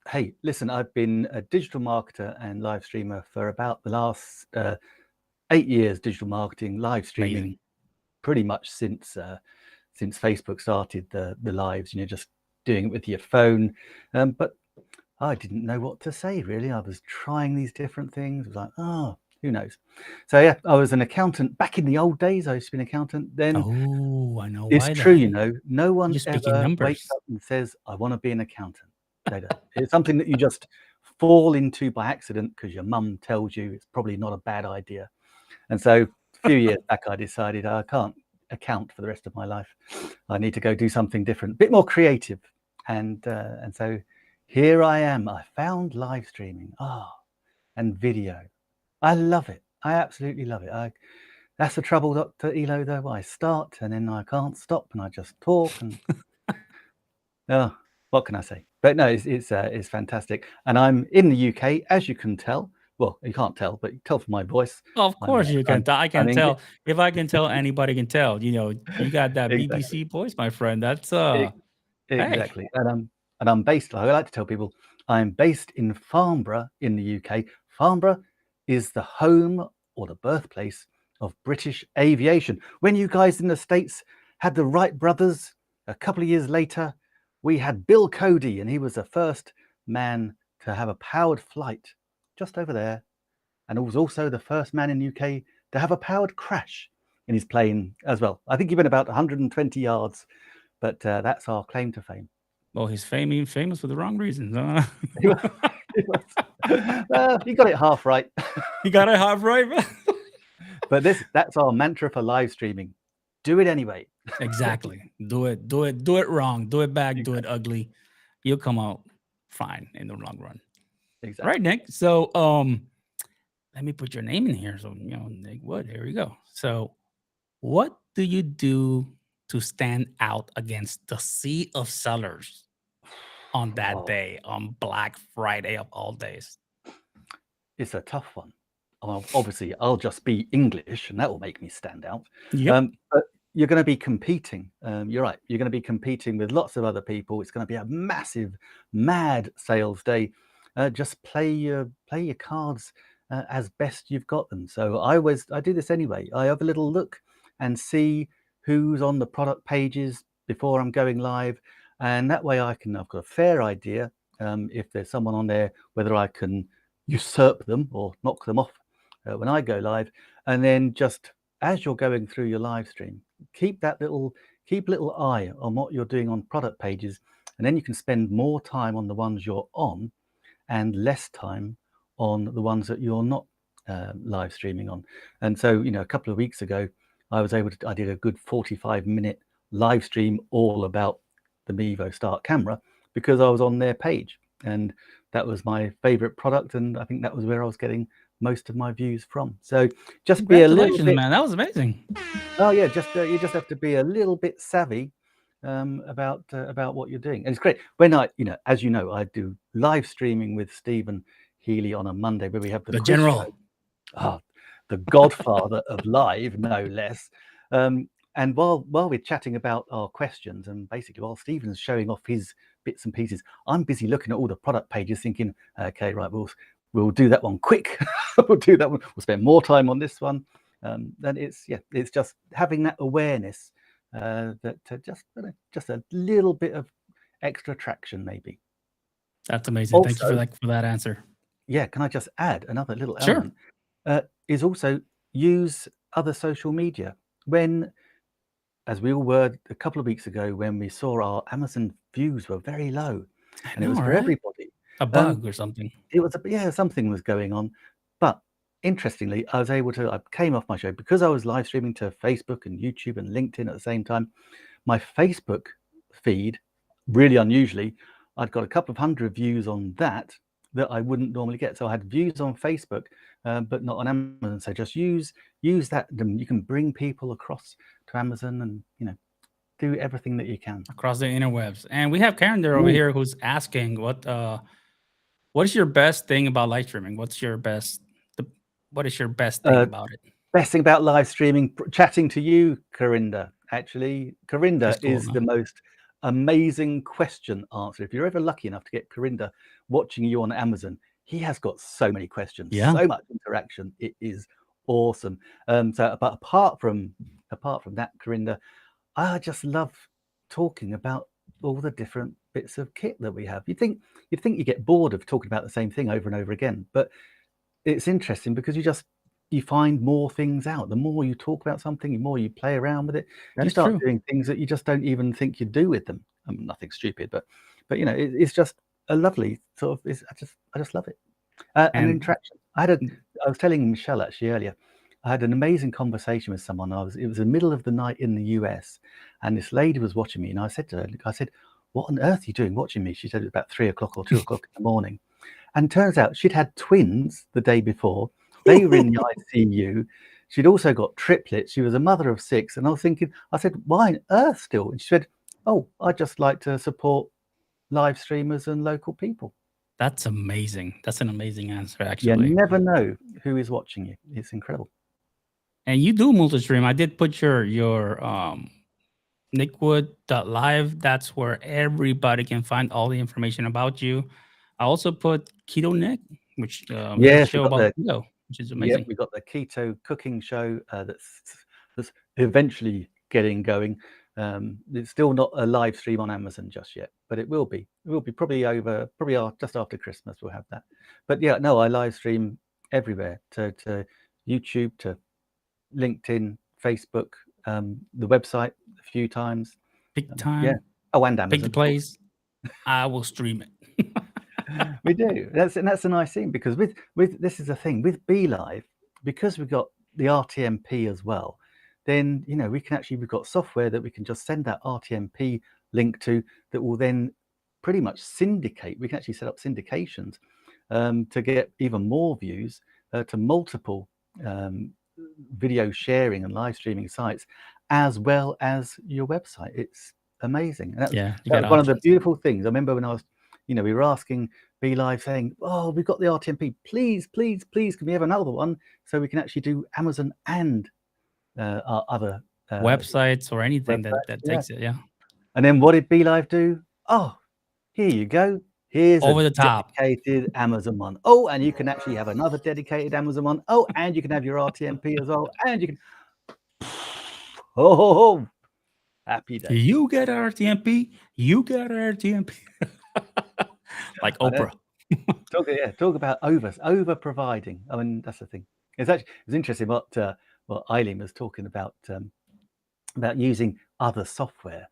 Hey, listen, I've been a digital marketer and live streamer for about the last 8 years. Digital marketing, live streaming, Amazing. pretty much since Facebook started the lives. Just doing it with your phone. But I didn't know what to say, really. I was trying these different things. I was like, who knows? So yeah, I was an accountant back in the old days. I used to be an accountant then. Oh, I know It's why true, that. no one You're speaking ever numbers. wakes up and says, I want to be an accountant. They don't. It's something that you just fall into by accident because your mum tells you it's probably not a bad idea. And so a few years back, I decided I can't account for the rest of my life. I need to go do something different, a bit more creative. And so here I am. I found live streaming and video. I love it. I absolutely love it. That's the trouble, Dr. Elo, though. I start and then I can't stop and I just talk and what can I say? But no, it's fantastic. And I'm in the UK, as you can tell. Well, you can't tell, but you tell from my voice. Of course you can. I can I'm tell. English. If I can tell, anybody can tell. You got that Exactly. BBC voice, my friend. That's Exactly. And I'm based, I like to tell people, I'm based in Farnborough in the UK. Farnborough is the home or the birthplace of British aviation. When you guys in the States had the Wright brothers, a couple of years later, we had Bill Cody, and he was the first man to have a powered flight just over there. And was also the first man in the UK to have a powered crash in his plane as well. I think he went about 120 yards, but that's our claim to fame. Well, he's famous for the wrong reasons. You got it half right. You got it half right, man. But that's our mantra for live streaming. Do it anyway. Exactly. Do it wrong. Do it bad. Do it ugly. You'll come out fine in the long run. Exactly. All right, Nick. So let me put your name in here. So Nick Wood. Here we go. So what do you do to stand out against the sea of sellers on that day, on Black Friday of all days? It's a tough one. Obviously, I'll just be English, and that will make me stand out. Yep. But you're going to be competing. You're right. You're going to be competing with lots of other people. It's going to be a massive, mad sales day. Just play your cards as best you've got them. So I do this anyway. I have a little look and see who's on the product pages before I'm going live, and that way I've got a fair idea if there's someone on there, whether I can usurp them or knock them off when I go live. And then just as you're going through your live stream, keep a little eye on what you're doing on product pages, and then you can spend more time on the ones you're on and less time on the ones that you're not live streaming on. And so, a couple of weeks ago, I did a good 45-minute live stream all about the Mevo Start camera because I was on their page, and that was my favorite product, and I think that was where I was getting most of my views from. So just be a little bit, man. That was amazing. Oh yeah, you just have to be a little bit savvy about what you're doing, and it's great when as you know, I do live streaming with Stephen Healy on a Monday where we have the quiz general. show. The godfather of live, no less. And while we're chatting about our questions, and basically while Stephen's showing off his bits and pieces, I'm busy looking at all the product pages thinking, okay, right, we'll do that one quick. We'll do that one. We'll spend more time on this one. Then it's just having that awareness that just a little bit of extra traction maybe. That's amazing. Thank you for that answer. Yeah, can I just add another little element? Is also use other social media. When, as we all were a couple of weeks ago, when we saw our Amazon views were very low, and it was for everybody. A bug or something. It was something was going on. But interestingly, I came off my show because I was live streaming to Facebook and YouTube and LinkedIn at the same time. My Facebook feed, really unusually, I'd got a couple of hundred views on that I wouldn't normally get. So I had views on Facebook, but not on Amazon. So just use that. You can bring people across to Amazon and do everything that you can across the interwebs. And we have Karen there over here who's asking what is your best thing about live streaming? What is your best thing about it? Best thing about live streaming, chatting to you, Corinda. Actually, Corinda is the most amazing question answer. If you're ever lucky enough to get Corinda watching you on Amazon, he has got so many questions, so much interaction. It is awesome. But apart from that, Corinda, I just love talking about all the different bits of kit that we have. You'd think you get bored of talking about the same thing over and over again, but it's interesting because you find more things out. The more you talk about something, the more you play around with it. You start doing things that you just don't even think you do with them. I mean, nothing stupid, but it's just a lovely sort of. I just love it. And interaction. I was telling Michelle actually earlier. I had an amazing conversation with someone. It was the middle of the night in the US, and this lady was watching me, and I said to her, "What on earth are you doing watching me?" She said it was about 3 o'clock or 2 o'clock in the morning, and turns out she'd had twins the day before. They were in the ICU. She'd also got triplets. She was a mother of 6. And I said, why on earth still? And she said, oh, I just like to support live streamers and local people. That's amazing. That's an amazing answer, actually. You never know who is watching you. It's incredible. And you do multi-stream. I did put your nickwood.live. That's where everybody can find all the information about you. I also put Keto Nick, which is a show about keto, which is amazing. Yeah, we got the keto cooking show that's eventually getting going. It's still not a live stream on Amazon just yet, but it will be. It will be probably just after Christmas. We'll have that. But yeah, no, I live stream everywhere to YouTube, to LinkedIn, Facebook, the website a few times. Big time. Yeah. Oh, and Amazon. Pick the place. I will stream it. We do. That's a nice thing, because with this is the thing with Be.Live, because we've got the RTMP as well. Then we've got software that we can just send that RTMP link to, that will then pretty much syndicate. We can actually set up syndications to get even more views to multiple video sharing and live streaming sites, as well as your website. It's amazing. And Yeah, you that got was one of the options. beautiful things. I remember when I was, we were asking Be.Live, saying, "Oh, we've got the RTMP. Please, please, please, can we have another one so we can actually do Amazon and our other Websites or anything websites?" that Yeah. takes it. Yeah. And then what did Be.Live do? Oh, here you go. Here's Over a the top. dedicated Amazon one. Oh, and you can actually have another dedicated Amazon one. Oh, and you can have your RTMP as well. And you can, oh, happy day. You get RTMP. You get RTMP. Like I know. Oprah. Talk about over providing. I mean, that's the thing. It's interesting what Ileane was talking about using other software.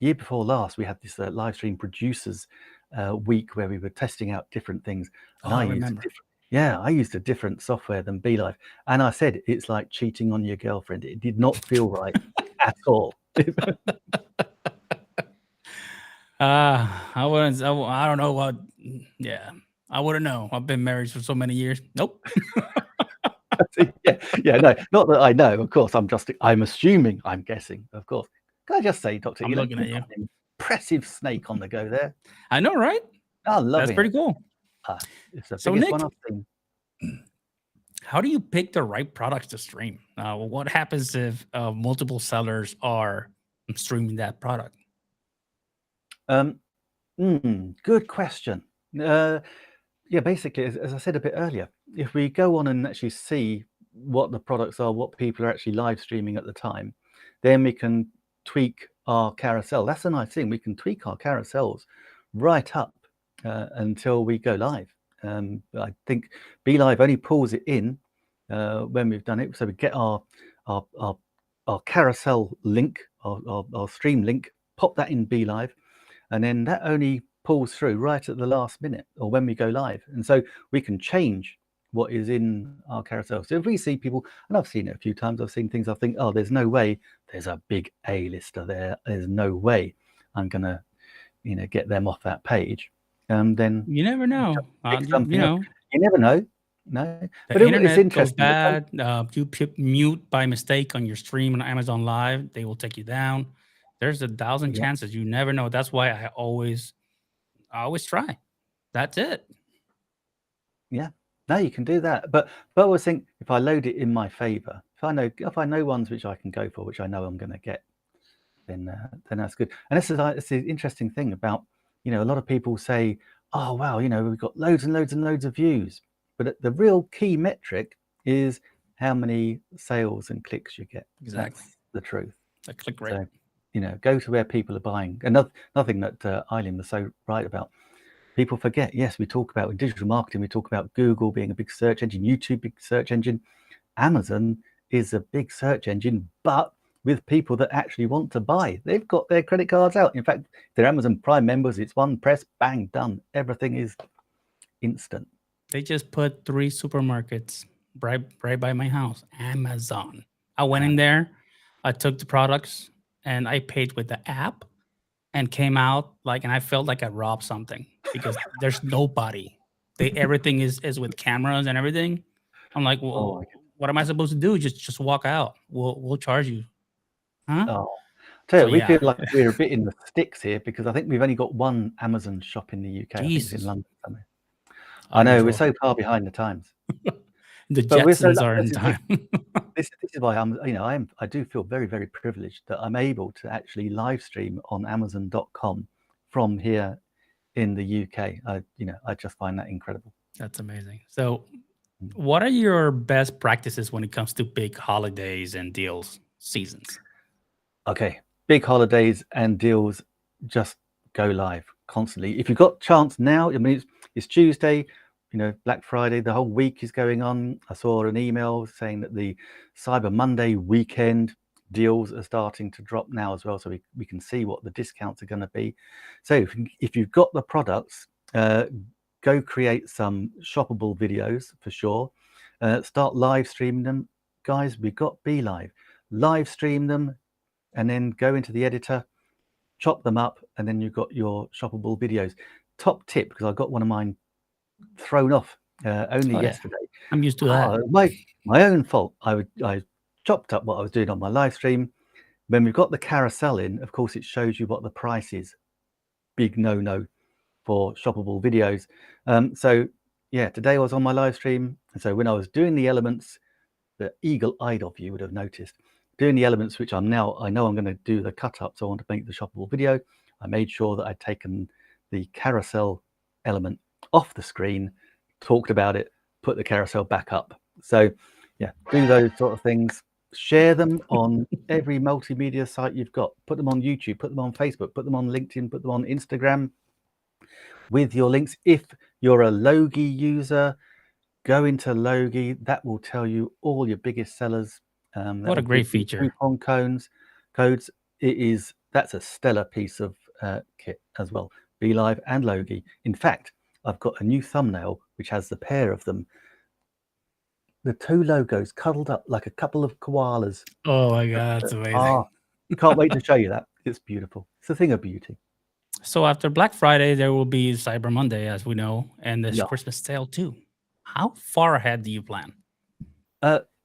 Year before last, we had this live stream producers week where we were testing out different things, and Oh, I I remember. used a different software than Be.Live, and I said it's like cheating on your girlfriend. It did not feel right at all. I don't know what. Yeah, I wouldn't know. I've been married for so many years. Nope. yeah, no, not that I know. Of course, I'm assuming, I'm guessing. Of course, can I just say, Dr. I'm Ileane, looking at you've you. got an impressive snake on the go there. I know, right? I'm That's loving pretty it. cool. It's the So, biggest Nick, one I've seen. how do you pick the right products to stream? What happens if multiple sellers are streaming that product? Good question. Yeah, basically, as I said a bit earlier, if we go on and actually see what the products are, what people are actually live streaming at the time, then we can tweak our carousel. That's a nice thing. We can tweak our carousels right up until we go live. I think Be.Live only pulls it in when we've done it. So we get our carousel link, our stream link, pop that in Be.Live, and then that only pulls through right at the last minute or when we go live. And so we can change what is in our carousel. So if we see people, and I've seen it a few times, I've seen things, I think, oh, there's no way there's a big A-lister there. There's no way I'm going to, get them off that page. Then You never know. pick something else. know, You never know. No, the but it's internet goes interesting. bad. You mute by mistake on your stream on Amazon Live, they will take you down. There's 1,000 Yeah. chances. You never know. That's why I always try. That's it. Yeah, no, you can do that. But I always think, if I load it in my favor, if I know ones which I can go for, which I know I'm going to get, then that's good. And this is the interesting thing about, a lot of people say, oh wow, we've got loads and loads and loads of views, but the real key metric is how many sales and clicks you get. Exactly. That's the truth. The click rate. So, go to where people are buying. Another thing that Ileane was so right about. People forget, yes, we talk about in digital marketing, we talk about Google being a big search engine, YouTube big search engine. Amazon is a big search engine, but with people that actually want to buy. They've got their credit cards out. In fact, they're Amazon Prime members. It's one press, bang, done. Everything is instant. They just put 3 supermarkets right by my house. Amazon. I went in there, I took the products, and I paid with the app, and came out and I felt like I robbed something because there's nobody. Everything is with cameras and everything. I'm like, well, what am I supposed to do? Just walk out. We'll charge you. Huh? Oh, we feel like we're a bit in the sticks here, because I think we've only got one Amazon shop in the UK. I think it's in London somewhere. I know, we're so far behind the times. The Jetsons are in time. This is why I do feel very, very privileged that I'm able to actually live stream on Amazon.com from here in the UK. I just find that incredible. That's amazing. So, what are your best practices when it comes to big holidays and deals seasons? Okay, big holidays and deals, just go live constantly. If you've got chance now, I mean, it's Tuesday, Black Friday, the whole week is going on. I saw an email saying that the Cyber Monday weekend deals are starting to drop now as well, so we can see what the discounts are going to be. So if you've got the products go create some shoppable videos for sure. Start live streaming them. Guys, we've got Be.Live. Live stream them and then go into the editor, chop them up, and then you've got your shoppable videos. Top tip, because I got one of mine thrown off only yesterday. I'm used to that. My own fault. I chopped up what I was doing on my live stream. When we've got the carousel in, of course, it shows you what the price is. Big no for shoppable videos. So yeah, today I was on my live stream, and so when I was doing the elements, the eagle-eyed of you would have noticed doing the elements, which I know I'm going to do the cut up, so I want to make the shoppable video. I made sure that I'd taken the carousel element off the screen, talked about it, put the carousel back up. So yeah, do those sort of things. Share them on every multimedia site you've got. Put them on YouTube, put them on Facebook, put them on LinkedIn, put them on Instagram with your links. If you're a Logi user, go into Logi. That will tell you all your biggest sellers. What a great feature. Coupon codes. That's a stellar piece of kit as well. Be.Live and Logi. In fact, I've got a new thumbnail which has the pair of them. The two logos cuddled up like a couple of koalas. Oh my God, that's amazing. Can't wait to show you that. It's beautiful. It's a thing of beauty. So after Black Friday, there will be Cyber Monday, as we know, and there's Christmas sale too. How far ahead do you plan?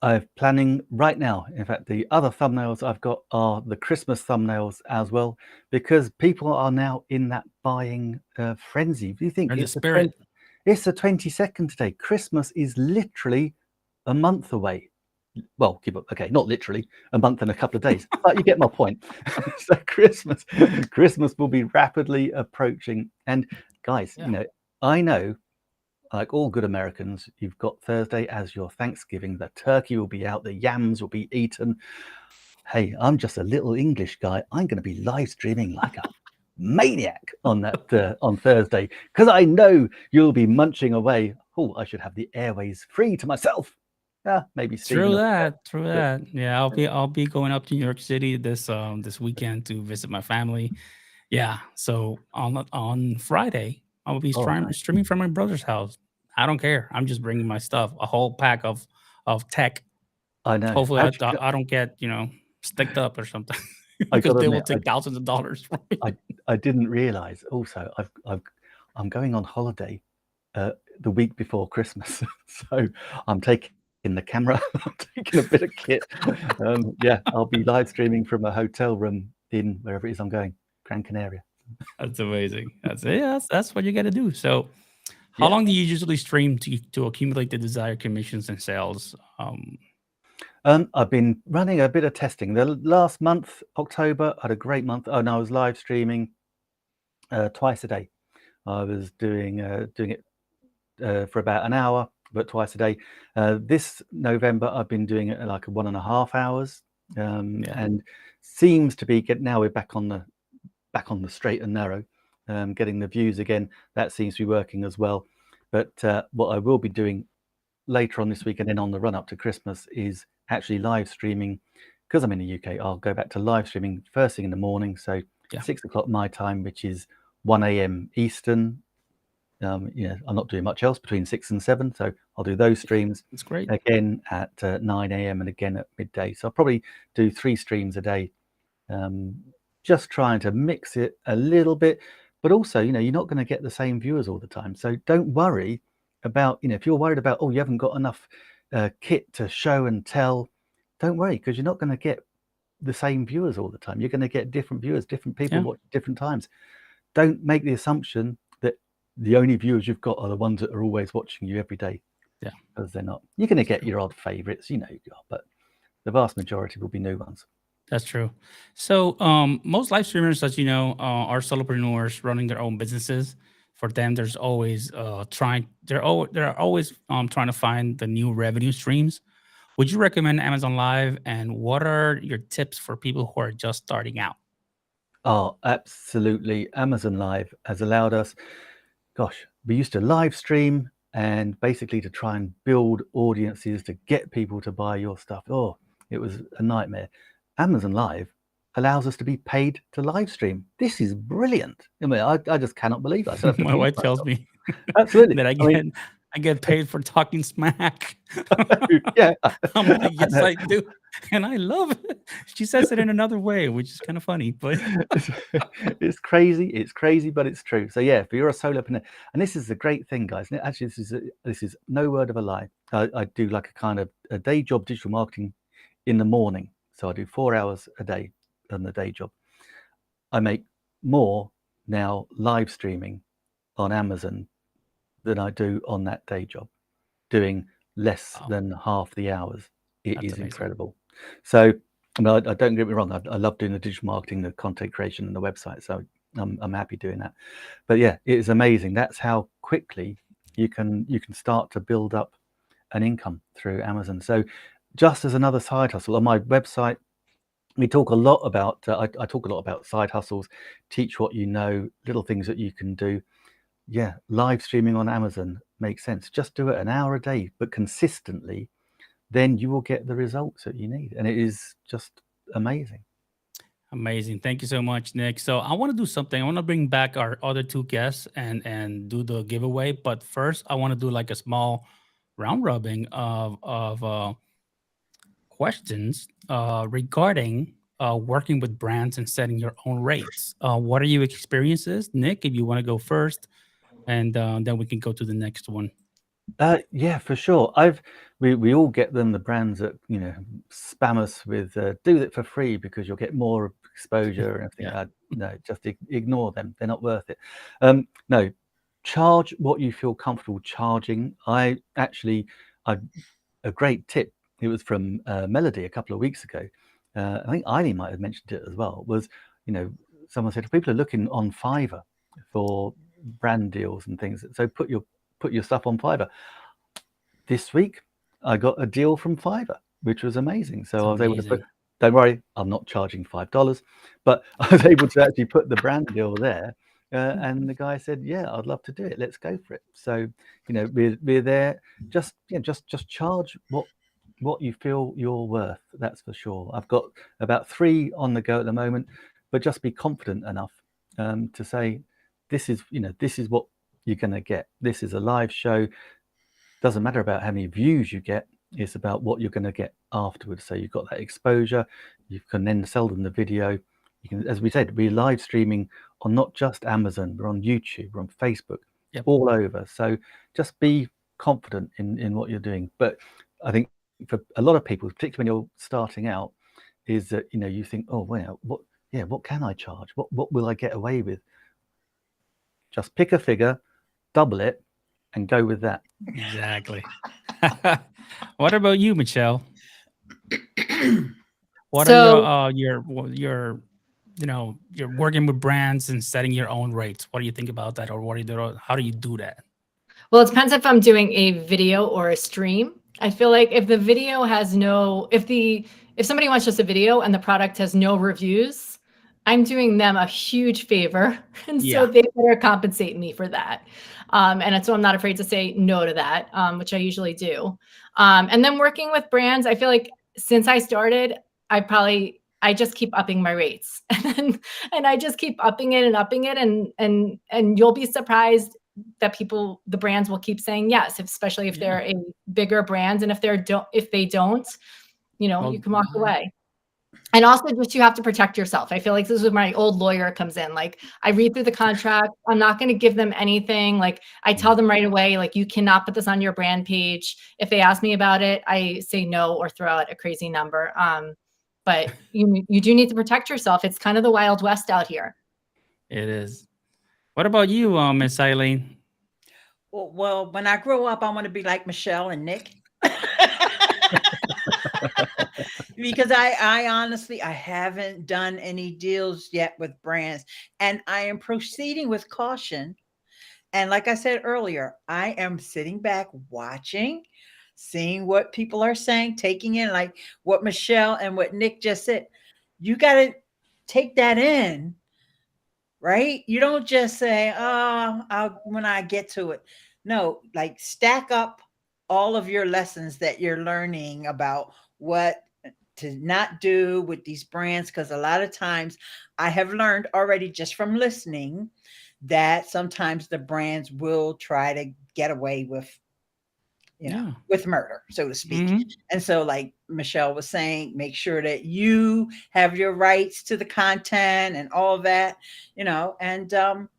I'm planning right now. In fact, the other thumbnails I've got are the Christmas thumbnails as well, because people are now in that buying frenzy. Do you think it's the spirit? It's the 22nd today. Christmas is literally a month away. Well, okay, not literally a month and a couple of days, but you get my point. So Christmas will be rapidly approaching. And guys, you know, I know, like all good Americans, you've got Thursday as your Thanksgiving. The turkey will be out, the yams will be eaten. Hey, I'm just a little English guy. I'm going to be live streaming like a maniac on that on Thursday, because I know you'll be munching away. Oh, I should have the airways free to myself. Maybe True that. Yeah, I'll be going up to New York City this weekend to visit my family. Yeah, so on Friday I will be streaming from my brother's house. I don't care. I'm just bringing my stuff, a whole pack of tech. I know. Hopefully, I don't get sticked up or something, because they will take thousands of dollars from me. I didn't realize. Also, I'm going on holiday the week before Christmas, so I'm taking the camera. I'm taking a bit of kit. Yeah, I'll be live streaming from a hotel room in wherever it is I'm going, Gran Canaria. That's amazing. That's what you got to do. So how long do you usually stream to accumulate the desired commissions and sales? I've been running a bit of testing. The last month, October, I had a great month. I was live streaming twice a day. I was doing it for about an hour, but twice a day. This November, I've been doing it like 1.5 hours, and seems to be now we're back on the straight and narrow, getting the views again. That seems to be working as well. But what I will be doing later on this week and then on the run up to Christmas is actually live streaming, because I'm in the UK. I'll go back to live streaming first thing in the morning, so 6 o'clock my time, which is 1 a.m. Eastern. I'm not doing much else between 6 and 7, so I'll do those streams. That's great. Again at 9 a.m. and again at midday. So I'll probably do 3 streams a day, just trying to mix it a little bit. But also, you're not going to get the same viewers all the time. So don't worry about, if you're worried about, you haven't got enough kit to show and tell, don't worry, because you're not going to get the same viewers all the time. You're going to get different viewers, different people watch at different times. Don't make the assumption that the only viewers you've got are the ones that are always watching you every day. Yeah, because they're not. You're going to get your odd favorites, you are, but the vast majority will be new ones. That's true. So most live streamers, as you know, are solopreneurs running their own businesses. For them, there's always they're always trying to find the new revenue streams. Would you recommend Amazon Live, and what are your tips for people who are just starting out? Oh, absolutely. Amazon Live has allowed us, we used to live stream and basically to try and build audiences to get people to buy your stuff. It was a nightmare. Amazon Live allows us to be paid to live stream. This is brilliant. I mean, I just cannot believe it. I still have to My pinch wife tells myself. me Absolutely. that I mean, I get paid for talking smack. yeah, I'm like, I yes, know. I do, and I love it. She says it in another way, which is kind of funny, but It's, it's crazy. It's crazy, but it's true. So yeah, if you're a solopreneur, and this is the great thing, guys. And actually, this is no word of a lie. I do like a kind of a day job digital marketing in the morning. So I do 4 hours a day on the day job. I make more now live streaming on Amazon than I do on that day job, doing less wow, than half the hours. It that's is amazing. incredible. So, I mean, I don't get me wrong. I love doing the digital marketing, the content creation, and the website. So I'm happy doing that. But yeah, it is amazing. That's how quickly you can start to build up an income through Amazon. So, just as another side hustle on my website, we talk a lot about. I talk a lot about side hustles, teach what you know, little things that you can do. Yeah, live streaming on Amazon makes sense. Just do it an hour a day, but consistently, then you will get the results that you need. And it is just amazing. Amazing. Thank you so much, Nick. So I want to do something. I want to bring back our other two guests and do the giveaway. But first, I want to do like a small round rubbing of questions regarding working with brands and setting your own rates. What are your experiences, Nick? If you want to go first, and then we can go to the next one. Yeah, for sure. We all get them, the brands that spam us with do it for free because you'll get more exposure and everything. Yeah, No, just ignore them. They're not worth it. No, charge what you feel comfortable charging. I a great tip. It was from Melody a couple of weeks ago. I think Ileane might have mentioned it as well. Was you know someone said people are looking on Fiverr for brand deals and things. So put your stuff on Fiverr. This week, I got a deal from Fiverr, which was amazing. it's So I was able to put. amazing. Don't worry, I'm not charging $5, but I was able to actually put the brand deal there. And the guy said, "Yeah, I'd love to do it. Let's go for it." So we're there. Just charge what you feel you're worth. That's for sure. I've got about 3 on the go at the moment, but just be confident enough to say, this is what you're going to get. This is a live show. Doesn't matter about how many views you get. It's about what you're going to get afterwards. So you've got that exposure. You can then sell them the video. You can, as we said, we're live streaming on not just Amazon, we're on YouTube, we're on Facebook, Yep. all over. So just be confident in what you're doing. But I think for a lot of people, particularly when you're starting out, is that you think, oh well, what can I charge? What will I get away with? Just pick a figure, double it, and go with that. Exactly. What about you, Michelle? What are So, your you're working with brands and setting your own rates. What do you think about that, or what do you do? How do you do that? well, it depends if I'm doing a video or a stream. I feel like if the video has no, if somebody wants just a video and the product has no reviews, I'm doing them a huge favor, and so Yeah, they better compensate me for that. And so I'm not afraid to say no to that, which I usually do. And then working with brands, I feel like since I started, I just keep upping my rates, and I just keep upping it, and you'll be surprised that the brands will keep saying yes, especially if yeah. they're a bigger brand. And if they don't, you Well, can walk away. And also, just you have to protect yourself. I feel like this is where my old lawyer comes in. Like, I read through the contract. I'm not going to give them anything. Like, I tell them right away, like, you cannot put this on your brand page. If they ask me about it, I say no or throw out a crazy number. But you do need to protect yourself. It's kind of the Wild West out here. it is. What about you, Miss Eileen? Well, when I grow up, I want to be like Michelle and Nick. Because I honestly, I haven't done any deals yet with brands, and I am proceeding with caution. And like I said earlier, I am sitting back watching, seeing what people are saying, taking in like what Michelle and what Nick just said. You got to take that in, right? You don't just say, "Oh, when I get to it." No, like stack up all of your lessons that you're learning about what to not do with these brands, because a lot of times I have learned already just from listening that sometimes the brands will try to get away with, Yeah. with murder, so to speak. Hmm. And so, like Michelle was saying, make sure that you have your rights to the content and all that, and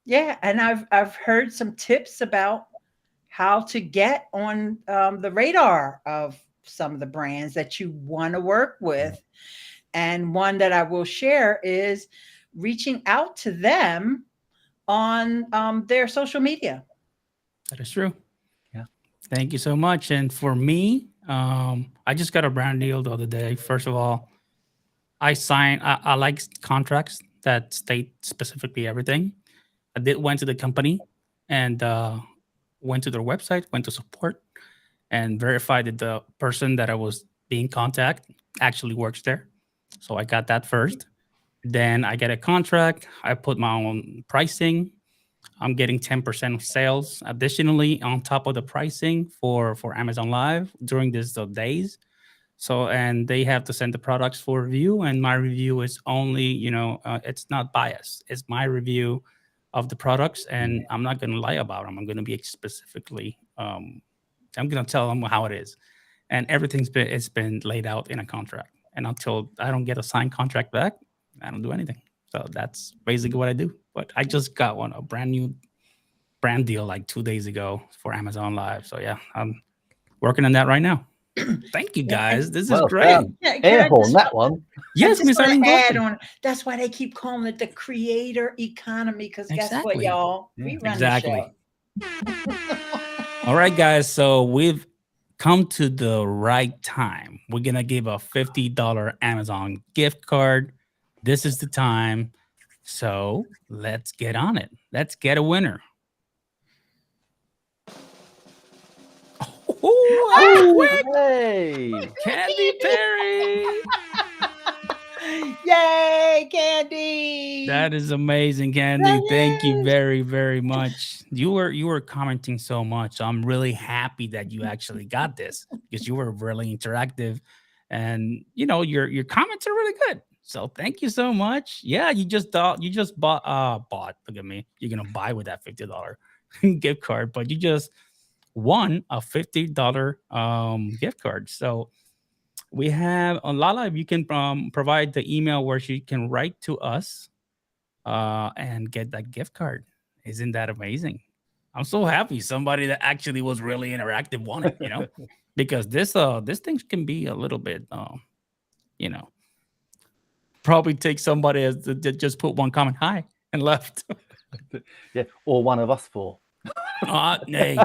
yeah, and I've heard some tips about how to get on the radar of some of the brands that you want to work with. And one that I will share is reaching out to them on their social media. That is true. Yeah. Thank you so much. And for me, I just got a brand deal the other day. First of all, I like contracts that state specifically everything. I did went to the company and went to their website, went to support, and verified that the person that I was being contact actually works there. So I got that first. Then I get a contract. I put my own pricing. I'm getting 10% of sales additionally on top of the pricing for Amazon Live during these days. So, and they have to send the products for review, and my review is only, it's not biased. It's my review of the products, and I'm not going to lie about them. I'm going to be specifically, I'm going to tell them how it is, and it's been laid out in a contract. And until I don't get a signed contract back, I don't do anything. So that's basically what I do. But I just got a brand new brand deal like 2 days ago for Amazon Live. So yeah, I'm working on that right now. Thank you Yeah, guys. This is Well great. done. yeah, Air horn, that one. I Yes, just Miss want Ileane, to go add ahead. on. That's why they keep calling it the creator economy. Because guess what, Exactly. y'all? Yeah. We run Exactly. the show. All right, guys. So we've come to the right time. We're gonna give a $50 Amazon gift card. This is the time. So let's get on it. Let's get a winner. Oh, that was Oh, quick. hey. Candy Perry. Yay, Candy! That is amazing, Candy. Thank you very, very much. You were commenting so much. So I'm really happy that you actually got this because you were really interactive, and your comments are really good. So thank you so much. Yeah, you just bought. Look at me. You're gonna buy with that $50 gift card, but you just won a $50 gift card. So we have Lala. If you can provide the email where she can write to us and get that gift card. Isn't that amazing? I'm so happy somebody that actually was really interactive won it, because this thing can be a little bit you know, probably take somebody that just put one comment hi and left. Yeah, or one of us four. Hey,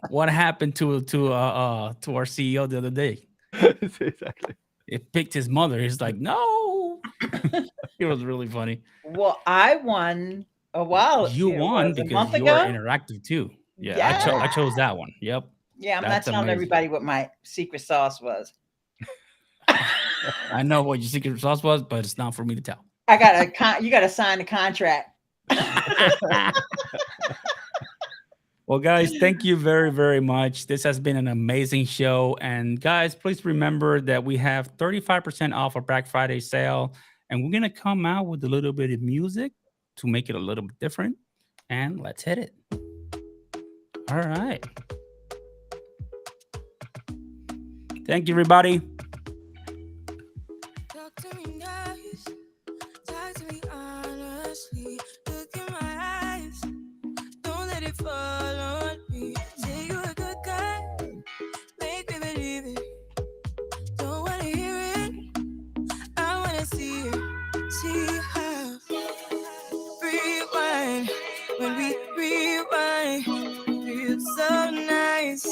what happened to our CEO the other day? Exactly. It picked his mother. He's like, no. It was really funny. Well, I won a while. You won A because month you were ago. interactive too. Yeah, Yeah, I chose that one. Yep. yeah. I'm not That's telling amazing. everybody what my secret sauce was. I know what your secret sauce was, but it's not for me to tell. I got you got to sign the contract. Well, guys, thank you very, very much. This has been an amazing show. And guys, please remember that we have 35% off our Black Friday sale. And we're going to come out with a little bit of music to make it a little bit different. And let's hit it. All right. Thank you, everybody. Talk to me nice, talk to me honestly. Look in my eyes, don't let it fall on me. Say you're a good guy, make me believe it. Don't wanna hear it, I wanna see it. See how rewind, when we rewind, feels so nice.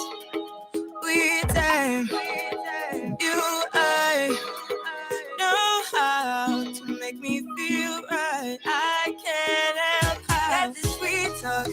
We time, you I know how to make me feel right. I can't help how that this sweet talk